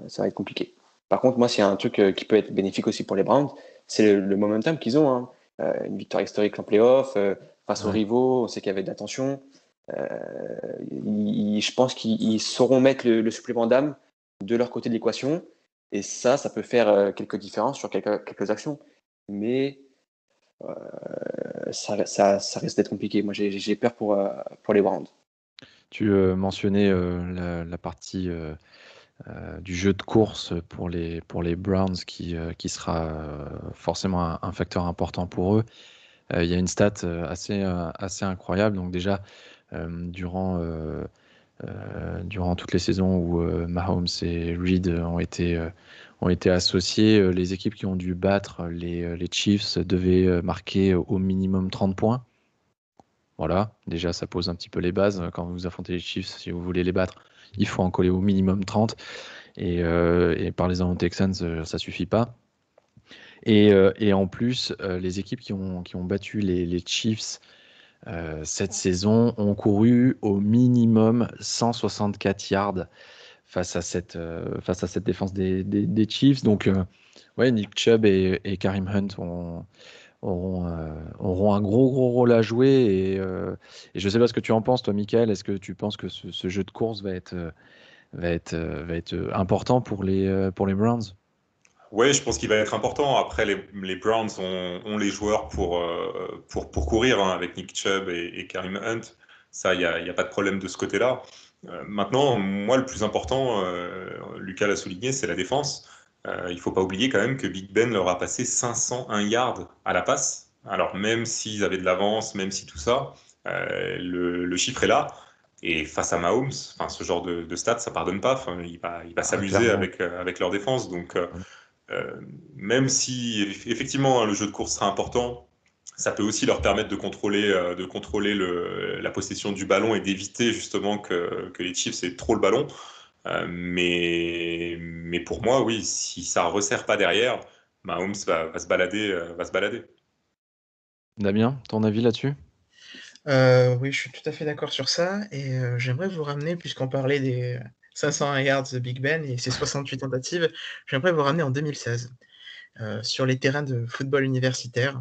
Ça va être compliqué. Par contre, moi, s'il y a un truc qui peut être bénéfique aussi pour les Browns, c'est le momentum qu'ils ont. Hein. Une victoire historique en playoff, face aux rivaux, on sait qu'il y avait de la tension. Je pense qu'ils sauront mettre le supplément d'âme de leur côté de l'équation. Et ça peut faire quelques différences sur quelques actions. Mais ça risque d'être compliqué. Moi, j'ai peur pour les Browns. Tu mentionnais la partie du jeu de course pour les Browns qui sera forcément un facteur important pour eux. Il y a une stat assez incroyable. Donc déjà, durant toutes les saisons où Mahomes et Reid ont été associés, les équipes qui ont dû battre les Chiefs devaient marquer au minimum 30 points. Voilà, déjà ça pose un petit peu les bases. Quand vous affrontez les Chiefs, si vous voulez les battre, il faut en coller au minimum 30. Et parlez-en aux Texans, ça suffit pas. Et en plus, les équipes qui ont battu les Chiefs cette saison ont couru au minimum 164 yards face à cette défense des Chiefs. Donc, ouais, Nick Chubb et Kareem Hunt auront un gros rôle à jouer. Et je ne sais pas ce que tu en penses, toi, Michael. Est-ce que tu penses que ce jeu de course va être important pour les Browns? Ouais, je pense qu'il va être important. Après, les Browns ont les joueurs pour courir hein, avec Nick Chubb et Kareem Hunt. Ça, il y a pas de problème de ce côté-là. Maintenant, moi, le plus important, Lucas l'a souligné, c'est la défense. Il faut pas oublier quand même que Big Ben leur a passé 501 yards à la passe. Alors, même s'ils avaient de l'avance, même si tout ça, le chiffre est là. Et face à Mahomes, enfin, ce genre de stats, ça pardonne pas. Enfin, il va s'amuser Clairement. avec leur défense. Donc, même si effectivement hein, le jeu de course sera important, ça peut aussi leur permettre de contrôler la possession du ballon et d'éviter justement que les Chiefs aient trop le ballon. Mais pour moi, oui, si ça resserre pas derrière, Mahomes va se balader. Damien, ton avis là-dessus? Oui, je suis tout à fait d'accord sur ça et j'aimerais vous ramener, puisqu'on parlait des 501 yards de Big Ben et ses 68 tentatives, j'aimerais vous ramener en 2016, sur les terrains de football universitaire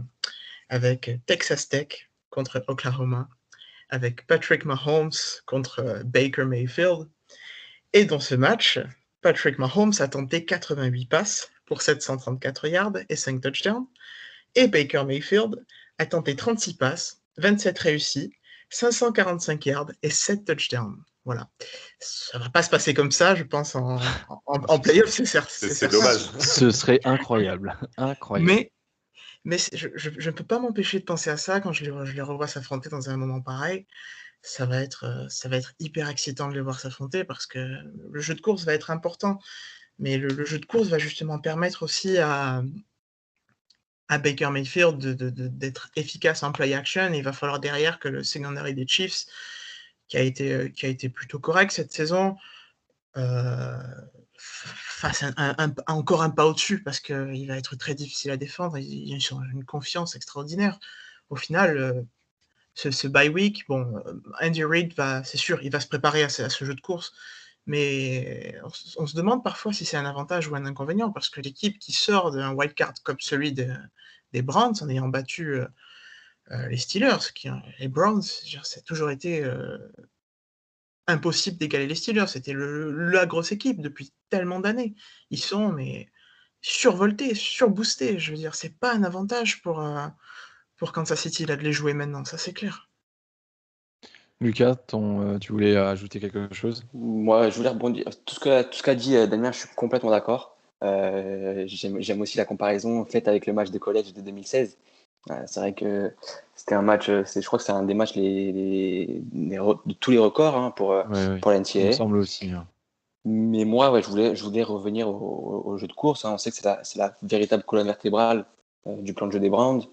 avec Texas Tech contre Oklahoma, avec Patrick Mahomes contre Baker Mayfield. Et dans ce match, Patrick Mahomes a tenté 88 passes pour 734 yards et 5 touchdowns, et Baker Mayfield a tenté 36 passes, 27 réussis, 545 yards et 7 touchdowns. Voilà. Ça va pas se passer comme ça, je pense, en playoff, c'est C'est certain. dommage. Ce serait incroyable. Incroyable. Mais je ne peux pas m'empêcher de penser à ça quand je les revois s'affronter dans un moment pareil. Ça va être hyper excitant de les voir s'affronter parce que le jeu de course va être important. Mais le jeu de course va justement permettre aussi à Baker Mayfield d'être efficace en play action. Et il va falloir derrière que le secondary des Chiefs, qui a été plutôt correct cette saison, fasse encore un pas au-dessus parce qu'il va être très difficile à défendre. Ils ont une confiance extraordinaire. Au final, ce bye week, bon, Andy Reid c'est sûr, il va se préparer à ce jeu de course. Mais on se demande parfois si c'est un avantage ou un inconvénient parce que l'équipe qui sort d'un wildcard comme celui des Browns en ayant battu les Steelers, les Browns, ça a toujours été impossible d'égaler les Steelers. C'était la grosse équipe depuis tellement d'années. Ils sont mais survoltés, surboostés. Je veux dire, c'est pas un avantage pour Kansas City là, de les jouer maintenant, ça c'est clair. Lucas, tu voulais ajouter quelque chose? Moi, je voulais rebondir. Tout ce qu'a dit Damien, je suis complètement d'accord. J'aime aussi la comparaison faite avec le match de college de 2016. C'est vrai que c'était un match, je crois que c'est un des matchs de tous les records hein, pour la Il me NCAA. semble aussi. Hein. Mais moi, ouais, je voulais revenir au jeu de course. Hein. On sait que c'est la véritable colonne vertébrale du plan de jeu des Browns.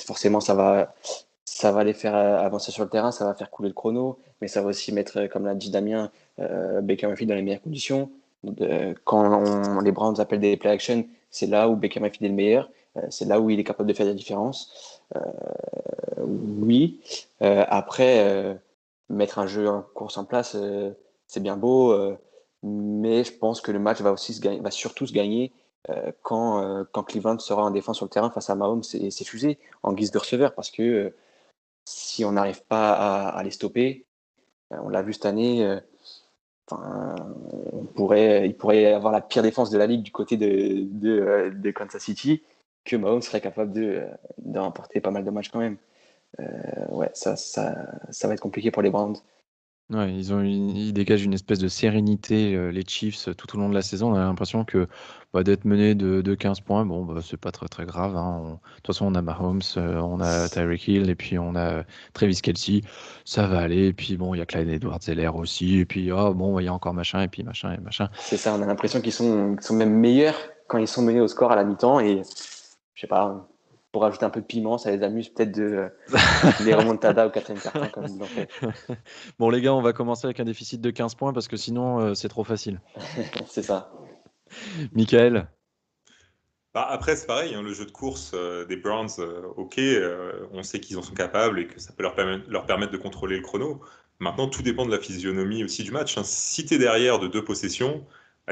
Forcément, ça va les faire avancer sur le terrain, ça va faire couler le chrono, mais ça va aussi mettre, comme l'a dit Damien, Baker Mayfield dans les meilleures conditions. Quand les Browns appellent des play action, c'est là où Baker Mayfield est le meilleur. C'est là où il est capable de faire la différence. Oui. Après, mettre un jeu en course en place, c'est bien beau, mais je pense que le match va surtout se gagner quand Cleveland sera en défense sur le terrain face à Mahomes et ses fusées en guise de receveur, parce que si on n'arrive pas à les stopper, on l'a vu cette année, il pourrait y avoir la pire défense de la ligue du côté de Kansas City, que Mahomes serait capable de remporter pas mal de matchs quand même. Ouais, ça va être compliqué pour les Browns. Ouais, ils dégagent une espèce de sérénité, les Chiefs, tout au long de la saison. On a l'impression que d'être mené de 15 points, bon, c'est pas très très grave. Hein. De toute façon, on a Mahomes, on a Tyreek Hill, et puis on a Travis Kelce. Ça va aller. Et puis bon, il y a Clyde Edwards-Helaire aussi. Et puis, bon, il y a encore machin, et puis machin, et machin. C'est ça, on a l'impression qu'ils sont même meilleurs quand ils sont menés au score à la mi-temps. Et je sais pas, pour ajouter un peu de piment, ça les amuse peut-être les remontadas au 4e quart-temps comme ils l'ont fait. Bon, les gars, on va commencer avec un déficit de 15 points parce que sinon, c'est trop facile. C'est ça. Michael? Après, c'est pareil, hein, le jeu de course des Browns, ok, on sait qu'ils en sont capables et que ça peut leur permettre de contrôler le chrono. Maintenant, tout dépend de la physionomie aussi du match. Hein. Si tu es derrière de 2 possessions,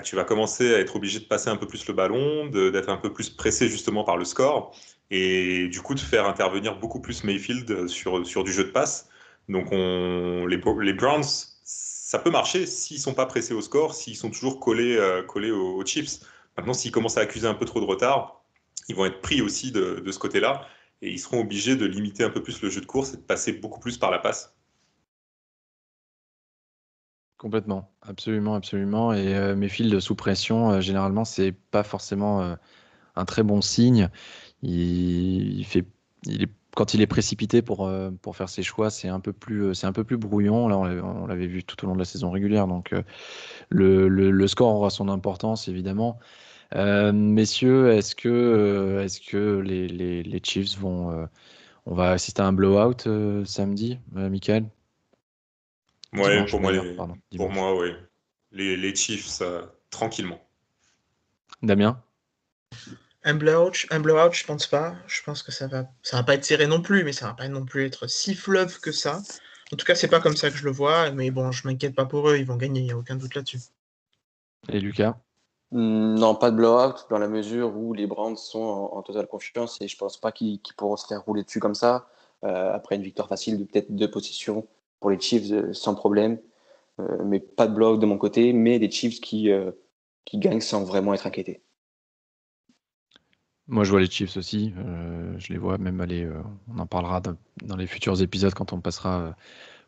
tu vas commencer à être obligé de passer un peu plus le ballon, d'être un peu plus pressé justement par le score, et du coup de faire intervenir beaucoup plus Mayfield sur du jeu de passe. Donc les Browns, ça peut marcher s'ils sont pas pressés au score, s'ils sont toujours collés aux Chiefs. Maintenant, s'ils commencent à accuser un peu trop de retard, ils vont être pris aussi de ce côté-là et ils seront obligés de limiter un peu plus le jeu de course et de passer beaucoup plus par la passe. Complètement, absolument, absolument. Et Mayfield sous pression, généralement, c'est pas forcément un très bon signe. Il fait, quand il est précipité pour faire ses choix, c'est un peu plus brouillon. Là, on l'avait vu tout au long de la saison régulière. Donc, le score aura son importance, évidemment. Messieurs, est-ce que les Chiefs on va assister à un blowout samedi, Michael? Ouais, Dimanche d'ailleurs, pardon, pour dimanche. moi, ouais. Les Chiefs, tranquillement. Damien? Un blowout, je pense pas. Je pense que ça va pas être serré non plus, mais ça va pas non plus être si fleuve que ça. En tout cas, c'est pas comme ça que je le vois, mais bon, je m'inquiète pas pour eux, ils vont gagner, il n'y a aucun doute là-dessus. Et Lucas? Non, pas de blowout dans la mesure où les Browns sont en totale confiance et je pense pas qu'ils pourront se faire rouler dessus comme ça. Après une victoire facile de peut-être 2 possessions pour les Chiefs sans problème. Mais pas de blowout de mon côté, mais des Chiefs qui gagnent sans vraiment être inquiétés. Moi, je vois les Chiefs aussi. Je les vois même aller. On en parlera dans les futurs épisodes quand on passera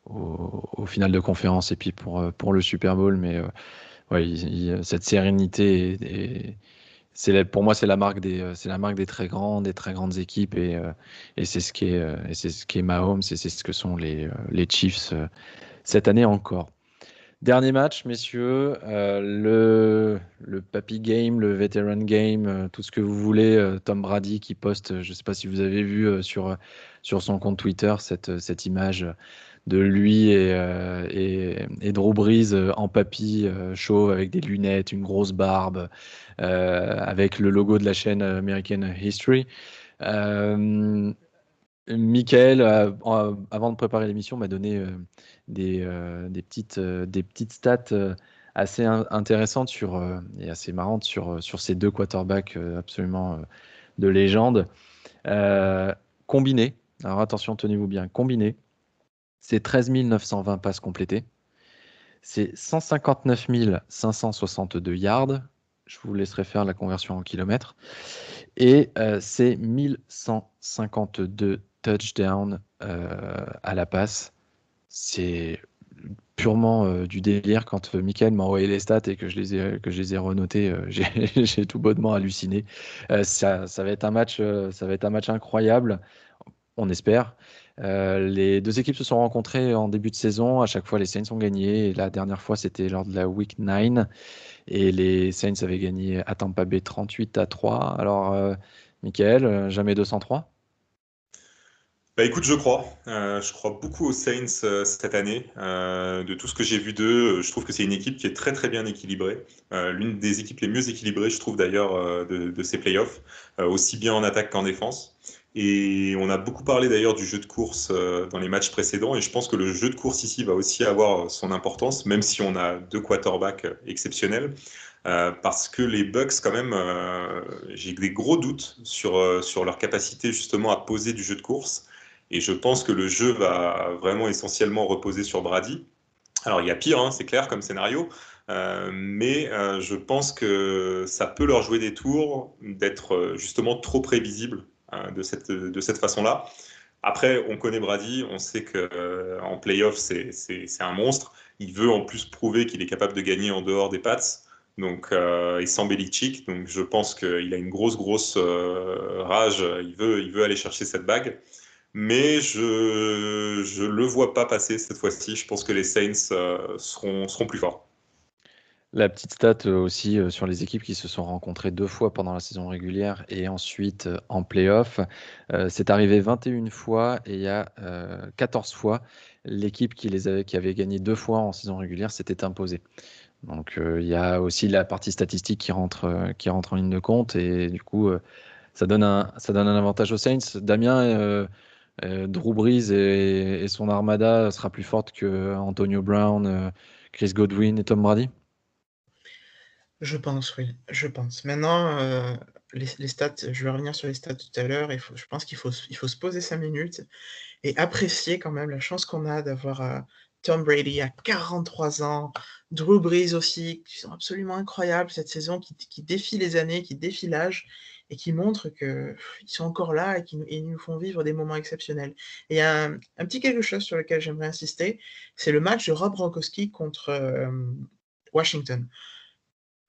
au final de conférence et puis pour le Super Bowl. Mais ouais, cette sérénité, pour moi, c'est la marque des très grandes équipes et c'est ce qui est Mahomes et c'est ce que sont les Chiefs cette année encore. Dernier match, messieurs, le Papy Game, le Veteran Game, tout ce que vous voulez. Tom Brady qui poste, je ne sais pas si vous avez vu sur son compte Twitter cette image de lui et Drew Brees en papy chauve avec des lunettes, une grosse barbe, avec le logo de la chaîne American History. Euh, Michael, avant de préparer l'émission, m'a donné des petites stats assez intéressantes et assez marrantes sur ces deux quarterbacks absolument de légende. Euh, Combinés, alors attention, tenez-vous bien, combinés, c'est 13 920 passes complétées, c'est 159 562 yards, je vous laisserai faire la conversion en kilomètres, et c'est 1152 touchdowns à la passe. C'est purement du délire. Quand Michael m'a envoyé les stats et que je les ai renotées, j'ai tout bonnement halluciné. Ça va être un match, ça va être un match incroyable, on espère. Les deux équipes se sont rencontrées en début de saison. À chaque fois, les Saints ont gagné. Et la dernière fois, c'était lors de la Week 9. Et les Saints avaient gagné à Tampa Bay 38-3. Alors, Michael, jamais 203? Bah écoute, je crois beaucoup aux Saints cette année. De tout ce que j'ai vu d'eux, je trouve que c'est une équipe qui est très très bien équilibrée. L'une des équipes les mieux équilibrées, je trouve d'ailleurs, de ces playoffs, aussi bien en attaque qu'en défense. Et on a beaucoup parlé d'ailleurs du jeu de course dans les matchs précédents, et je pense que le jeu de course ici va aussi avoir son importance, même si on a deux quarterbacks exceptionnels. Parce que les Bucks, quand même, j'ai des gros doutes sur leur capacité justement à poser du jeu de course. Et je pense que le jeu va vraiment essentiellement reposer sur Brady. Alors il y a pire, hein, c'est clair comme scénario, mais je pense que ça peut leur jouer des tours d'être justement trop prévisible de cette façon-là. Après, on connaît Brady, on sait que en playoff, c'est un monstre. Il veut en plus prouver qu'il est capable de gagner en dehors des Pats. Donc, et sans Belichick. Donc, je pense qu'il a une grosse rage. Il veut aller chercher cette bague. Mais je le vois pas passer cette fois-ci. Je pense que les Saints seront plus forts. La petite stat aussi sur les équipes qui se sont rencontrées deux fois pendant la saison régulière et ensuite en playoff. C'est arrivé 21 fois et il y a 14 fois l'équipe qui avait gagné deux fois en saison régulière s'était imposée. Donc il y a aussi la partie statistique qui rentre en ligne de compte et du coup ça donne un avantage aux Saints. Damien, Drew Brees et son armada sera plus forte que Antonio Brown, Chris Godwin et Tom Brady? Je pense, oui, je pense. Maintenant, les stats, je vais revenir sur les stats tout à l'heure. Je pense il faut se poser 5 minutes et apprécier quand même la chance qu'on a d'avoir Tom Brady à 43 ans, Drew Brees aussi, qui sont absolument incroyables cette saison, qui défient les années, qui défient l'âge et qui montrent qu'ils sont encore là et ils nous font vivre des moments exceptionnels. Et il y a un petit quelque chose sur lequel j'aimerais insister, c'est le match de Rob Gronkowski contre Washington.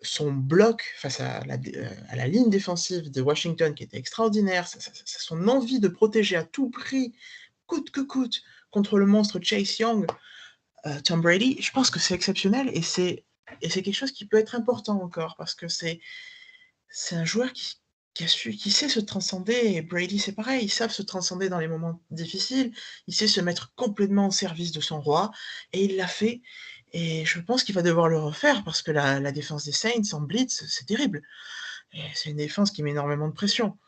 Son bloc face à la ligne défensive de Washington qui était extraordinaire, son envie de protéger à tout prix, coûte que coûte, contre le monstre Chase Young, Tom Brady, je pense que c'est exceptionnel et c'est quelque chose qui peut être important encore parce que c'est un joueur qui sait se transcender et Brady c'est pareil, ils savent se transcender dans les moments difficiles, il sait se mettre complètement au service de son roi et il l'a fait et je pense qu'il va devoir le refaire parce que la défense des Saints en blitz, c'est terrible et c'est une défense qui met énormément de pression.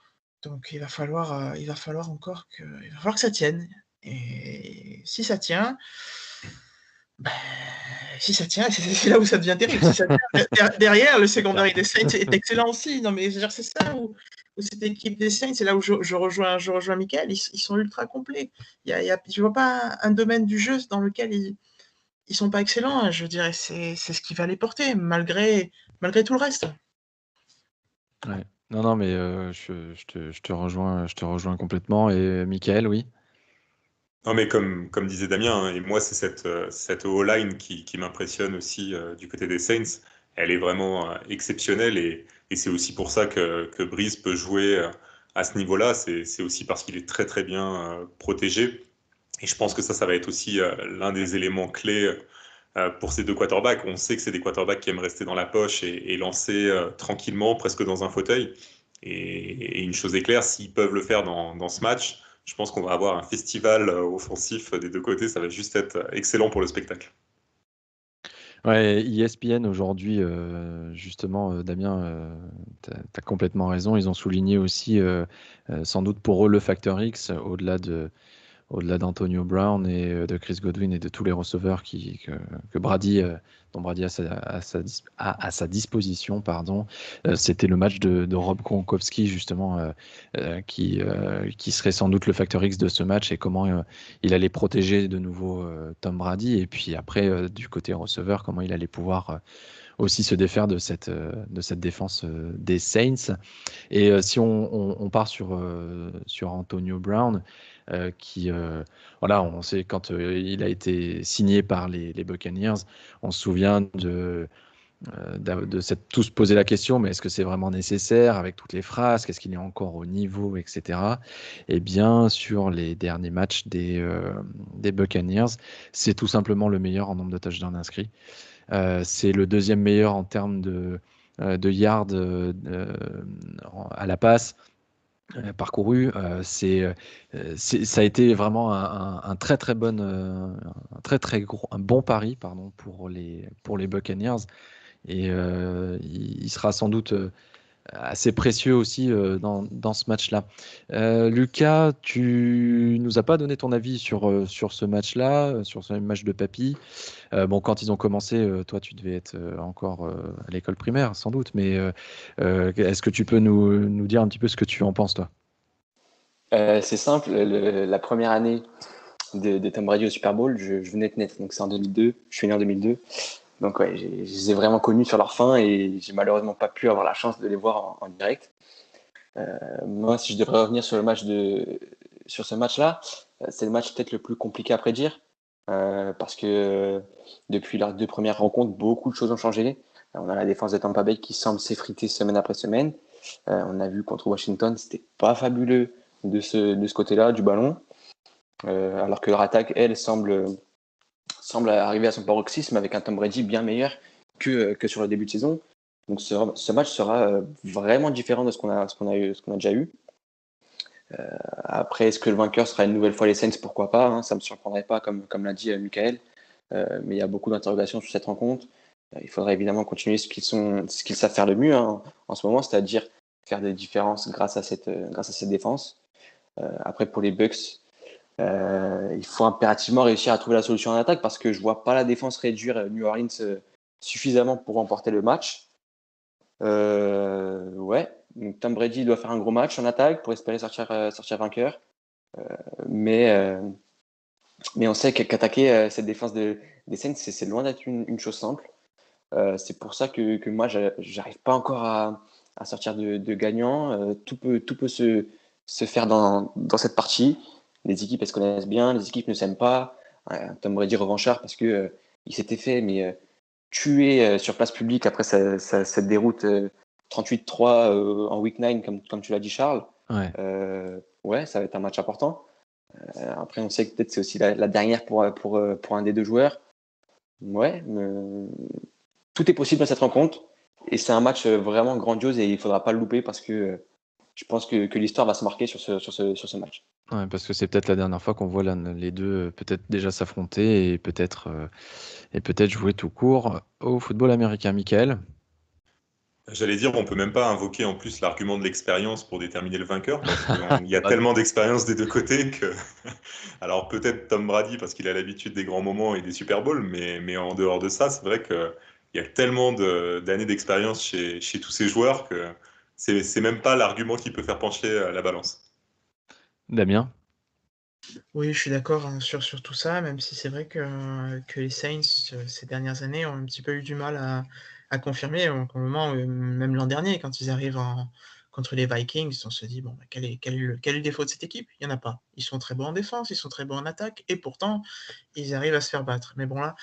Donc il va falloir que ça tienne et si ça tient, bah, si ça tient, c'est là où ça devient terrible. Si ça tient, derrière, le secondary des Saints est excellent aussi. Non, mais je veux dire, c'est ça où cette équipe des Saints, c'est là où je rejoins Michael, ils sont ultra complets. Je vois pas un domaine du jeu dans lequel ils sont pas excellents. Hein. Je dirais, c'est ce qui va les porter, malgré tout le reste. Ouais. Non, non, mais je te rejoins complètement. Et Michael, oui. Non, mais comme disait Damien, hein, et moi, c'est cette O-line qui m'impressionne aussi du côté des Saints. Elle est vraiment exceptionnelle et c'est aussi pour ça que Breeze peut jouer à ce niveau-là. C'est aussi parce qu'il est très très bien protégé. Et je pense que ça va être aussi l'un des éléments clés pour ces deux quarterbacks. On sait que c'est des quarterbacks qui aiment rester dans la poche et lancer tranquillement, presque dans un fauteuil. Et une chose est claire, s'ils peuvent le faire dans ce match, je pense qu'on va avoir un festival offensif des deux côtés. Ça va juste être excellent pour le spectacle. Ouais, ESPN aujourd'hui, justement, Damien, tu as complètement raison. Ils ont souligné aussi, sans doute pour eux, le facteur X, au-delà d'Antonio Brown et de Chris Godwin et de tous les receveurs que Brady, dont Brady a à sa disposition, pardon. C'était le match de Rob Gronkowski, justement, qui serait sans doute le facteur X de ce match et comment il allait protéger de nouveau Tom Brady. Et puis après, du côté receveur, comment il allait pouvoir aussi se défaire de cette défense des Saints. Et si on part sur Antonio Brown, voilà, on sait quand il a été signé par les Buccaneers, on se souvient de s'être tous posé la question, mais est-ce que c'est vraiment nécessaire avec toutes les phrases, qu'est-ce qu'il est encore au niveau, etc. Eh bien, sur les derniers matchs des Buccaneers, c'est tout simplement le meilleur en nombre de touchdowns inscrits. C'est le deuxième meilleur en termes de yards à la passe parcouru. Ça a été vraiment un très très un très très gros, un bon pari pardon pour les Buccaneers et il sera sans doute assez précieux aussi dans ce match-là. Lucas, tu nous as pas donné ton avis sur ce match-là, sur ce match de Papy. Bon, quand ils ont commencé, toi, tu devais être encore à l'école primaire, sans doute, mais est-ce que tu peux nous dire un petit peu ce que tu en penses, toi? C'est simple, la première année de Tom Brady au Super Bowl, je venais de naître, donc c'est en 2002, je suis né en 2002. Donc ouais, je les ai vraiment connus sur leur fin et j'ai malheureusement pas pu avoir la chance de les voir en direct. Moi, si je devrais revenir sur ce match-là, c'est le match peut-être le plus compliqué à prédire parce que depuis leurs deux premières rencontres, beaucoup de choses ont changé. On a la défense de Tampa Bay qui semble s'effriter semaine après semaine. On a vu contre Washington, c'était pas fabuleux de ce côté-là du ballon, alors que leur attaque, elle, semble arriver à son paroxysme avec un Tom Brady bien meilleur que sur le début de saison. Donc ce match sera vraiment différent de ce qu'on a déjà eu. Après, est-ce que le vainqueur sera une nouvelle fois les Saints? Pourquoi pas, hein, ça ne me surprendrait pas, comme l'a dit Michael. Mais il y a beaucoup d'interrogations sur cette rencontre. Il faudra évidemment continuer ce qu'ils savent faire le mieux en ce moment, c'est-à-dire faire des différences grâce à cette défense. Après, pour les Bucks, il faut impérativement réussir à trouver la solution en attaque parce que je ne vois pas la défense réduire New Orleans suffisamment pour remporter le match. Ouais, donc Tom Brady doit faire un gros match en attaque pour espérer sortir vainqueur. Mais on sait qu'attaquer cette défense des Saints, c'est loin d'être une chose simple. C'est pour ça que moi, j'arrive pas encore à sortir de gagnant. Tout peut se faire dans cette partie. Les équipes, elles se connaissent bien, les équipes ne s'aiment pas. Tom Brady revanchard parce que il s'était fait tuer sur place publique après cette déroute 38-3 en week 9, comme tu l'as dit, Charles. Ouais. Ouais, ça va être un match important. Après, on sait que peut-être c'est aussi la dernière pour un des deux joueurs. Ouais, tout est possible dans cette rencontre. Et c'est un match vraiment grandiose et il ne faudra pas le louper parce que je pense que l'histoire va se marquer sur ce match. Ouais, parce que c'est peut-être la dernière fois qu'on voit les deux peut-être déjà s'affronter et peut-être jouer tout court au football américain. Michael? J'allais dire, on peut même pas invoquer en plus l'argument de l'expérience pour déterminer le vainqueur, parce qu'il y a tellement d'expérience des deux côtés que... Alors peut-être Tom Brady, parce qu'il a l'habitude des grands moments et des Super Bowls, mais en dehors de ça, c'est vrai qu'il y a tellement d'années d'expérience chez tous ces joueurs que c'est même pas l'argument qui peut faire pencher la balance. Damien? Oui, je suis d'accord hein, sur tout ça, même si c'est vrai que les Saints, ces dernières années, ont un petit peu eu du mal à confirmer. Donc, au moment, même l'an dernier, contre les Vikings, on se dit, bon, quel est le défaut de cette équipe? Il n'y en a pas. Ils sont très bons en défense, ils sont très bons en attaque, et pourtant, ils arrivent à se faire battre. Mais bon, là,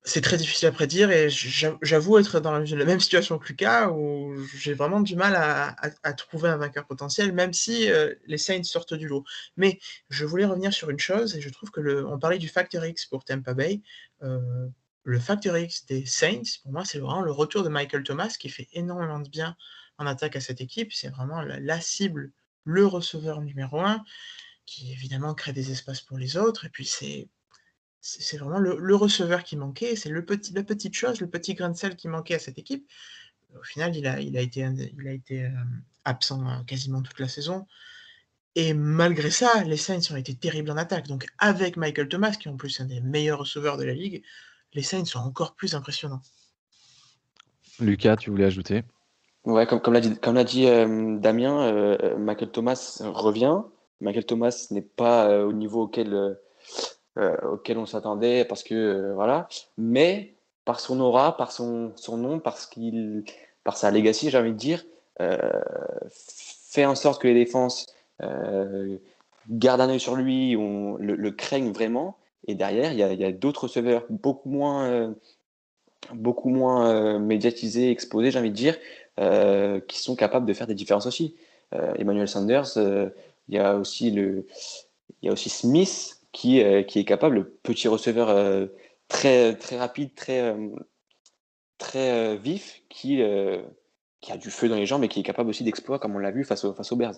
c'est très difficile à prédire et j'avoue être dans la même situation que Lucas où j'ai vraiment du mal à trouver un vainqueur potentiel, même si les Saints sortent du lot. Mais je voulais revenir sur une chose et je trouve que on parlait du Factor X pour Tampa Bay. Le Factor X des Saints, pour moi, c'est vraiment le retour de Michael Thomas qui fait énormément de bien en attaque à cette équipe. C'est vraiment la cible, le receveur numéro 1 qui évidemment crée des espaces pour les autres. Et puis c'est vraiment le receveur qui manquait, c'est la petite chose, le petit grain de sel qui manquait à cette équipe. Au final, il a été absent quasiment toute la saison. Et malgré ça, les Saints ont été terribles en attaque. Donc avec Michael Thomas, qui est en plus un des meilleurs receveurs de la ligue, les Saints sont encore plus impressionnants. Lucas, tu voulais ajouter? Ouais, comme l'a dit Damien, Michael Thomas revient. Michael Thomas n'est pas au niveau auquel on s'attendait parce que voilà, mais par son aura, par son nom, par sa legacy, j'ai envie de dire, fait en sorte que les défenses gardent un œil sur lui, le craignent vraiment. Et derrière, il y a d'autres receveurs beaucoup moins médiatisés, exposés, j'ai envie de dire, qui sont capables de faire des différences aussi. Emmanuel Sanders, il y a aussi Smith qui est capable, le petit receveur très, très rapide, très, très vif, qui a du feu dans les jambes et qui est capable aussi d'exploits, comme on l'a vu face aux Bears.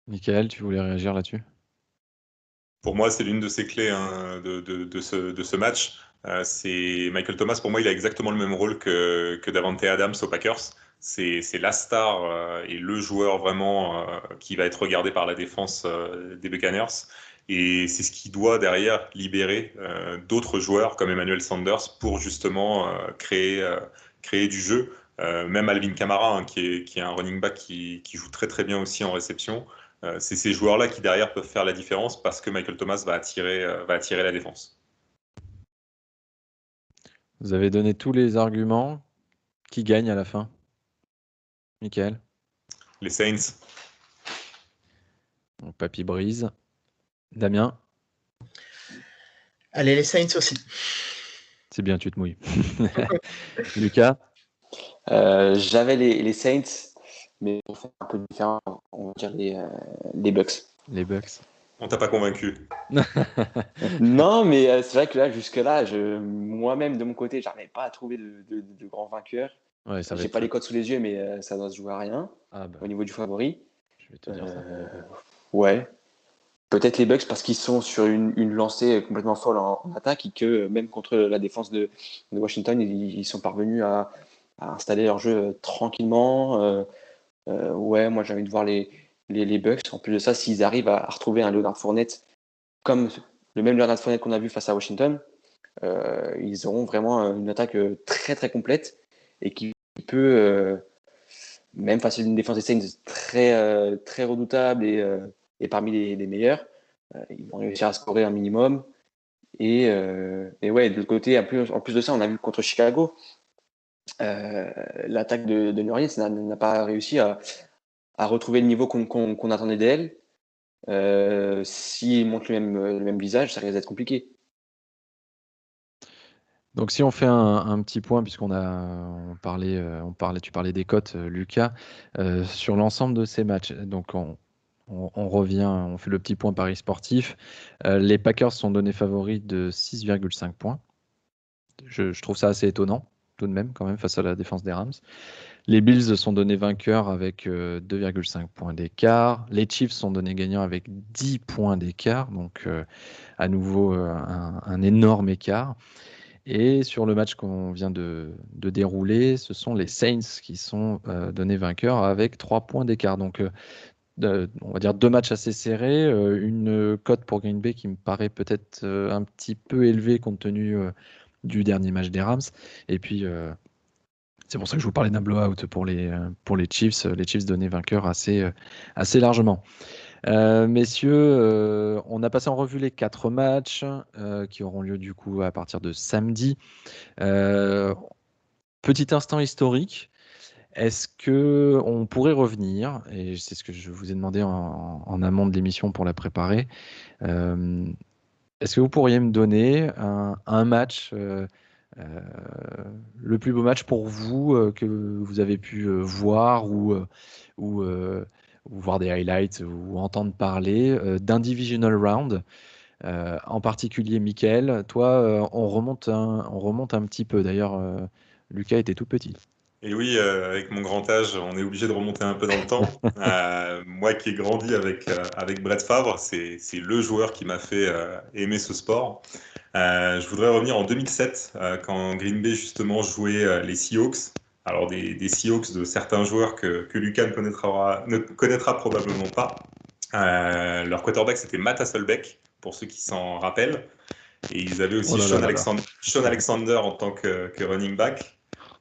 Michael, tu voulais réagir là-dessus? Pour moi, c'est l'une de ces clés de ce match. C'est Michael Thomas, pour moi, il a exactement le même rôle que Davante Adams aux Packers. C'est la star et le joueur vraiment qui va être regardé par la défense des Buccaneers. Et c'est ce qui doit derrière libérer d'autres joueurs comme Emmanuel Sanders pour justement créer du jeu. Même Alvin Kamara, hein, qui est un running back qui joue très très bien aussi en réception. C'est ces joueurs-là qui derrière peuvent faire la différence parce que Michael Thomas va attirer la défense. Vous avez donné tous les arguments. Qui gagne à la fin? Michael? Les Saints. Donc, Papy brise. Damien? Allez, les Saints aussi. C'est bien, tu te mouilles. Lucas? J'avais les Saints, mais pour faire un peu différent, on va dire les Bucks. Les Bucks. On t'a pas convaincu. Non, mais c'est vrai que là, jusque-là, moi-même, de mon côté, j'arrivais pas à trouver de grands vainqueurs. Ouais, ça va J'ai être... pas les codes sous les yeux, mais ça doit se jouer à rien Ah, bah, au niveau du favori. je vais te dire ça. Ouais. Peut-être les Bucks parce qu'ils sont sur une lancée complètement folle en attaque et que même contre la défense de Washington, ils sont parvenus à installer leur jeu tranquillement. Ouais, moi j'ai envie de voir les Bucks. En plus de ça, s'ils arrivent à retrouver un Leonard Fournette comme le même Leonard Fournette qu'on a vu face à Washington, ils auront vraiment une attaque très très complète et qui peut même face à une défense des Saints très, très redoutable et parmi les meilleurs, ils vont réussir à scorer un minimum. Et ouais, de l'autre côté, en plus de ça, on a vu contre Chicago, l'attaque de New Orleans n'a pas réussi à retrouver le niveau qu'on attendait d'elle. S'ils montrent le même visage, ça risque d'être compliqué. Donc si on fait un petit point, puisqu'on on parlait, tu parlais des cotes, Lucas, sur l'ensemble de ces matchs. Donc on revient, on fait le petit point Paris sportif. Les Packers sont donnés favoris de 6,5 points. Je trouve ça assez étonnant, tout de même, quand même, face à la défense des Rams. Les Bills sont donnés vainqueurs avec 2,5 points d'écart. Les Chiefs sont donnés gagnants avec 10 points d'écart. Donc à nouveau un énorme écart. Et sur le match qu'on vient de dérouler, ce sont les Saints qui sont donnés vainqueurs avec 3 points d'écart. Donc, on va dire 2 matchs assez serrés, une cote pour Green Bay qui me paraît peut-être un petit peu élevée compte tenu du dernier match des Rams. Et puis, c'est pour ça que je vous parlais d'un blowout pour les Chiefs. Les Chiefs donnés vainqueurs assez largement. Messieurs, on a passé en revue les 4 matchs qui auront lieu du coup à partir de samedi. Petit instant historique. Est-ce qu'on pourrait revenir, et c'est ce que je vous ai demandé en amont de l'émission pour la préparer, euh, est-ce que vous pourriez me donner un match, le plus beau match pour vous que vous avez pu voir ou, euh, ou voir des highlights ou entendre parler d'un divisional round, en particulier Michael, toi, on remonte un petit peu. D'ailleurs, Lucas était tout petit. Et oui, avec mon grand âge, on est obligé de remonter un peu dans le temps. Moi qui ai grandi avec Brett Favre, c'est le joueur qui m'a fait aimer ce sport. Je voudrais revenir en 2007, quand Green Bay justement jouait les Seahawks. Alors des Seahawks de certains joueurs que Lucas ne connaîtra probablement pas. Leur quarterback, c'était Matt Hasselbeck, pour ceux qui s'en rappellent. Et ils avaient Oh aussi là là là là. Sean Alexander en tant que running back.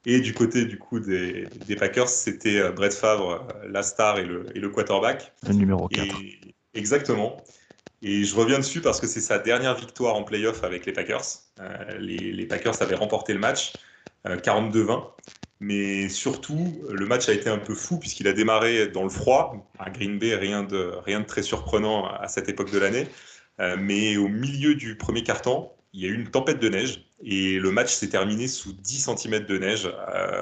Et du côté du coup des Packers, c'était Brett Favre, la star et le quarterback. Le numéro 4. Et exactement. Et je reviens dessus parce que c'est sa dernière victoire en playoff avec les Packers. Les Packers avaient remporté le match 42-20. Mais surtout, le match a été un peu fou puisqu'il a démarré dans le froid. À Green Bay, rien de très surprenant à cette époque de l'année. Mais au milieu du premier quart-temps, il y a eu une tempête de neige et le match s'est terminé sous 10 cm de neige.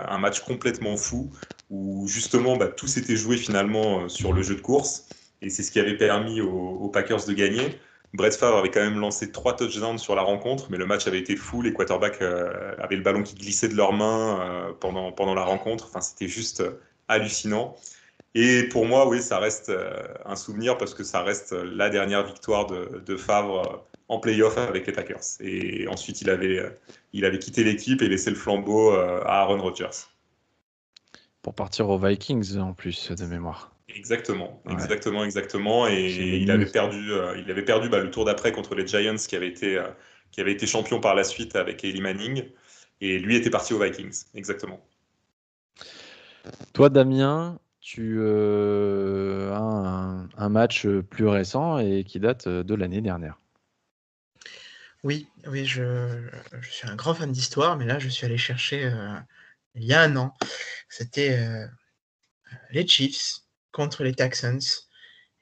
Un match complètement fou où justement tout s'était joué finalement sur le jeu de course. Et c'est ce qui avait permis aux Packers de gagner. Brett Favre avait quand même lancé 3 touchdowns sur la rencontre, mais le match avait été fou. Les quarterbacks avaient le ballon qui glissait de leurs mains pendant la rencontre. Enfin, c'était juste hallucinant. Et pour moi, oui, ça reste un souvenir parce que ça reste la dernière victoire de Favre en playoff avec les Packers. Et ensuite, il avait quitté l'équipe et laissé le flambeau à Aaron Rodgers. Pour partir aux Vikings en plus de mémoire. Exactement, Ouais. exactement, exactement. J'ai Et les il news. avait perdu le tour d'après contre les Giants qui avaient été champions par la suite avec Eli Manning. Et lui était parti aux Vikings, exactement. Toi, Damien, tu as un match plus récent et qui date de l'année dernière. Oui, oui, je suis un grand fan d'histoire, mais là, je suis allé chercher il y a un an. C'était les Chiefs contre les Texans.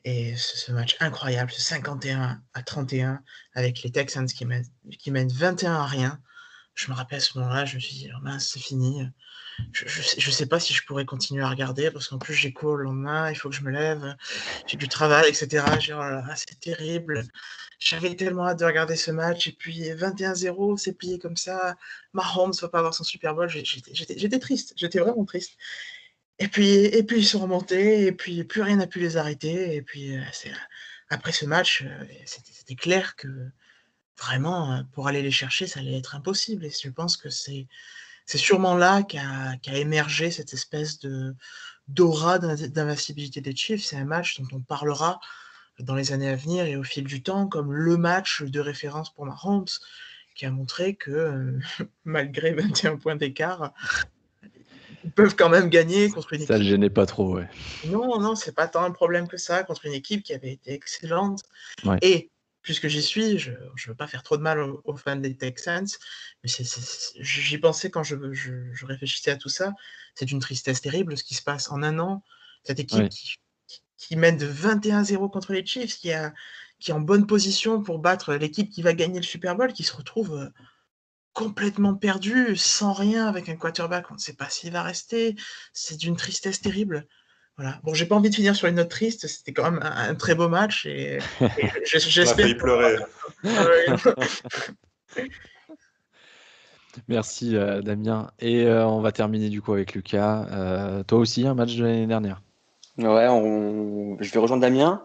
Et ce match incroyable, ce 51-31, avec les Texans qui mènent 21-rien. Je me rappelle à ce moment-là, je me suis dit, oh mince, c'est fini. Je sais pas si je pourrais continuer à regarder parce qu'en plus j'ai cours le lendemain, il faut que je me lève, j'ai du travail, etc. Oh là là, c'est terrible. J'avais tellement hâte de regarder ce match et puis 21-0, c'est plié comme ça. Mahomes va pas avoir son Super Bowl. J'étais triste, j'étais vraiment triste. Et puis ils sont remontés et puis plus rien n'a pu les arrêter. Et puis après ce match, c'était clair que vraiment pour aller les chercher, ça allait être impossible. Et je pense que c'est sûrement là qu'a émergé cette espèce d'aura d'invincibilité des Chiefs. C'est un match dont on parlera dans les années à venir et au fil du temps comme le match de référence pour Mahomes, qui a montré que malgré 21 points d'écart, ils peuvent quand même gagner contre une Ça le équipe. gênait pas trop, ouais. Non, non, c'est pas tant un problème que ça, contre une équipe qui avait été excellente. Ouais. Et puisque j'y suis, je veux pas faire trop de mal aux fans des Texans, mais j'y pensais quand je réfléchissais à tout ça. C'est d'une tristesse terrible ce qui se passe en un an. Cette équipe Ouais. qui mène de 21-0 contre les Chiefs, qui est en bonne position pour battre l'équipe qui va gagner le Super Bowl, qui se retrouve complètement perdue, sans rien, avec un quarterback, on ne sait pas s'il va rester. C'est d'une tristesse terrible. Voilà. Bon, j'ai pas envie de finir sur une note triste, c'était quand même un très beau match et On a j'espère failli pleurer. Merci Damien. Et on va terminer du coup avec Lucas. Toi aussi, un match de l'année dernière. Ouais, je vais rejoindre Damien.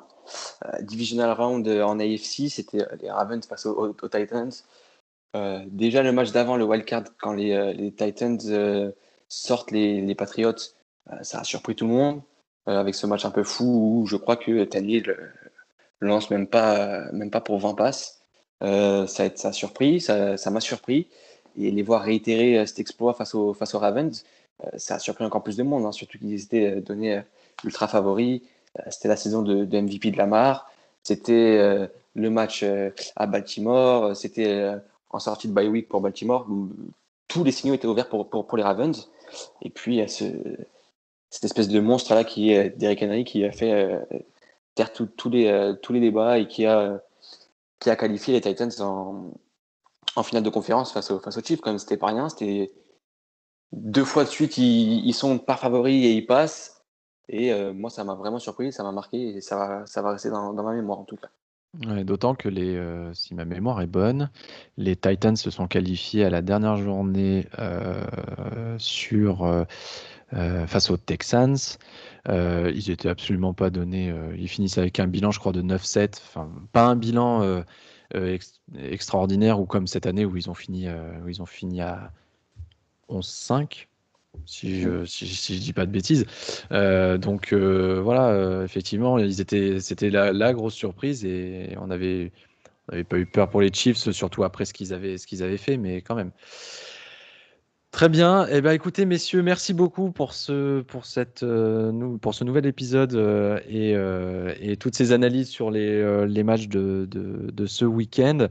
Divisional round en AFC, c'était les Ravens face aux Titans. Déjà, le match d'avant, le wildcard, quand les Titans sortent les Patriots, ça a surpris tout le monde. Avec ce match un peu fou où je crois que Tannehill lance même pas pour 20 passes. Ça a surpris, ça m'a surpris. Et les voir réitérer cet exploit face aux Ravens, ça a surpris encore plus de monde, hein, surtout qu'ils étaient donnés ultra favoris. C'était la saison de MVP de Lamar. C'était le match à Baltimore. C'était en sortie de bye week pour Baltimore. Tous les signaux étaient ouverts pour les Ravens. Et puis, cette espèce de monstre-là qui est Derrick Henry, qui a fait taire tous les débats et qui a qualifié les Titans en finale de conférence face aux Chiefs. Quand même, c'était pas rien. C'était 2 fois de suite, ils sont pas favoris et ils passent. Et moi, ça m'a vraiment surpris, ça m'a marqué et ça va rester dans ma mémoire en tout cas. Ouais, d'autant que si ma mémoire est bonne, les Titans se sont qualifiés à la dernière journée face aux Texans. Ils n'étaient absolument pas donnés. Ils finissent avec un bilan, je crois, de 9-7. Enfin, pas un bilan extraordinaire ou comme cette année où ils ont fini à 11-5. Si je dis pas de bêtises. Donc voilà, effectivement, c'était la grosse surprise et on n'avait pas eu peur pour les Chiefs, surtout après ce qu'ils avaient fait, mais quand même. Très bien. Eh ben, écoutez, messieurs, merci beaucoup pour ce nouvel épisode et toutes ces analyses sur les matchs de ce week-end.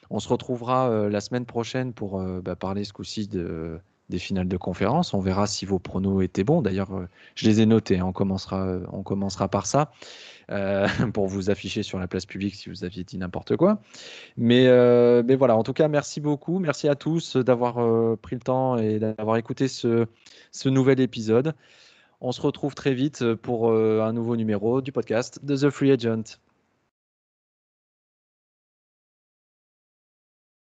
On se retrouvera la semaine prochaine pour parler ce coup-ci des finales de conférence. On verra si vos pronos étaient bons. D'ailleurs, je les ai notés, hein. On commencera par ça pour vous afficher sur la place publique si vous aviez dit n'importe quoi. Mais voilà, en tout cas, merci beaucoup. Merci à tous d'avoir pris le temps et d'avoir écouté ce nouvel épisode. On se retrouve très vite pour un nouveau numéro du podcast de The Free Agent.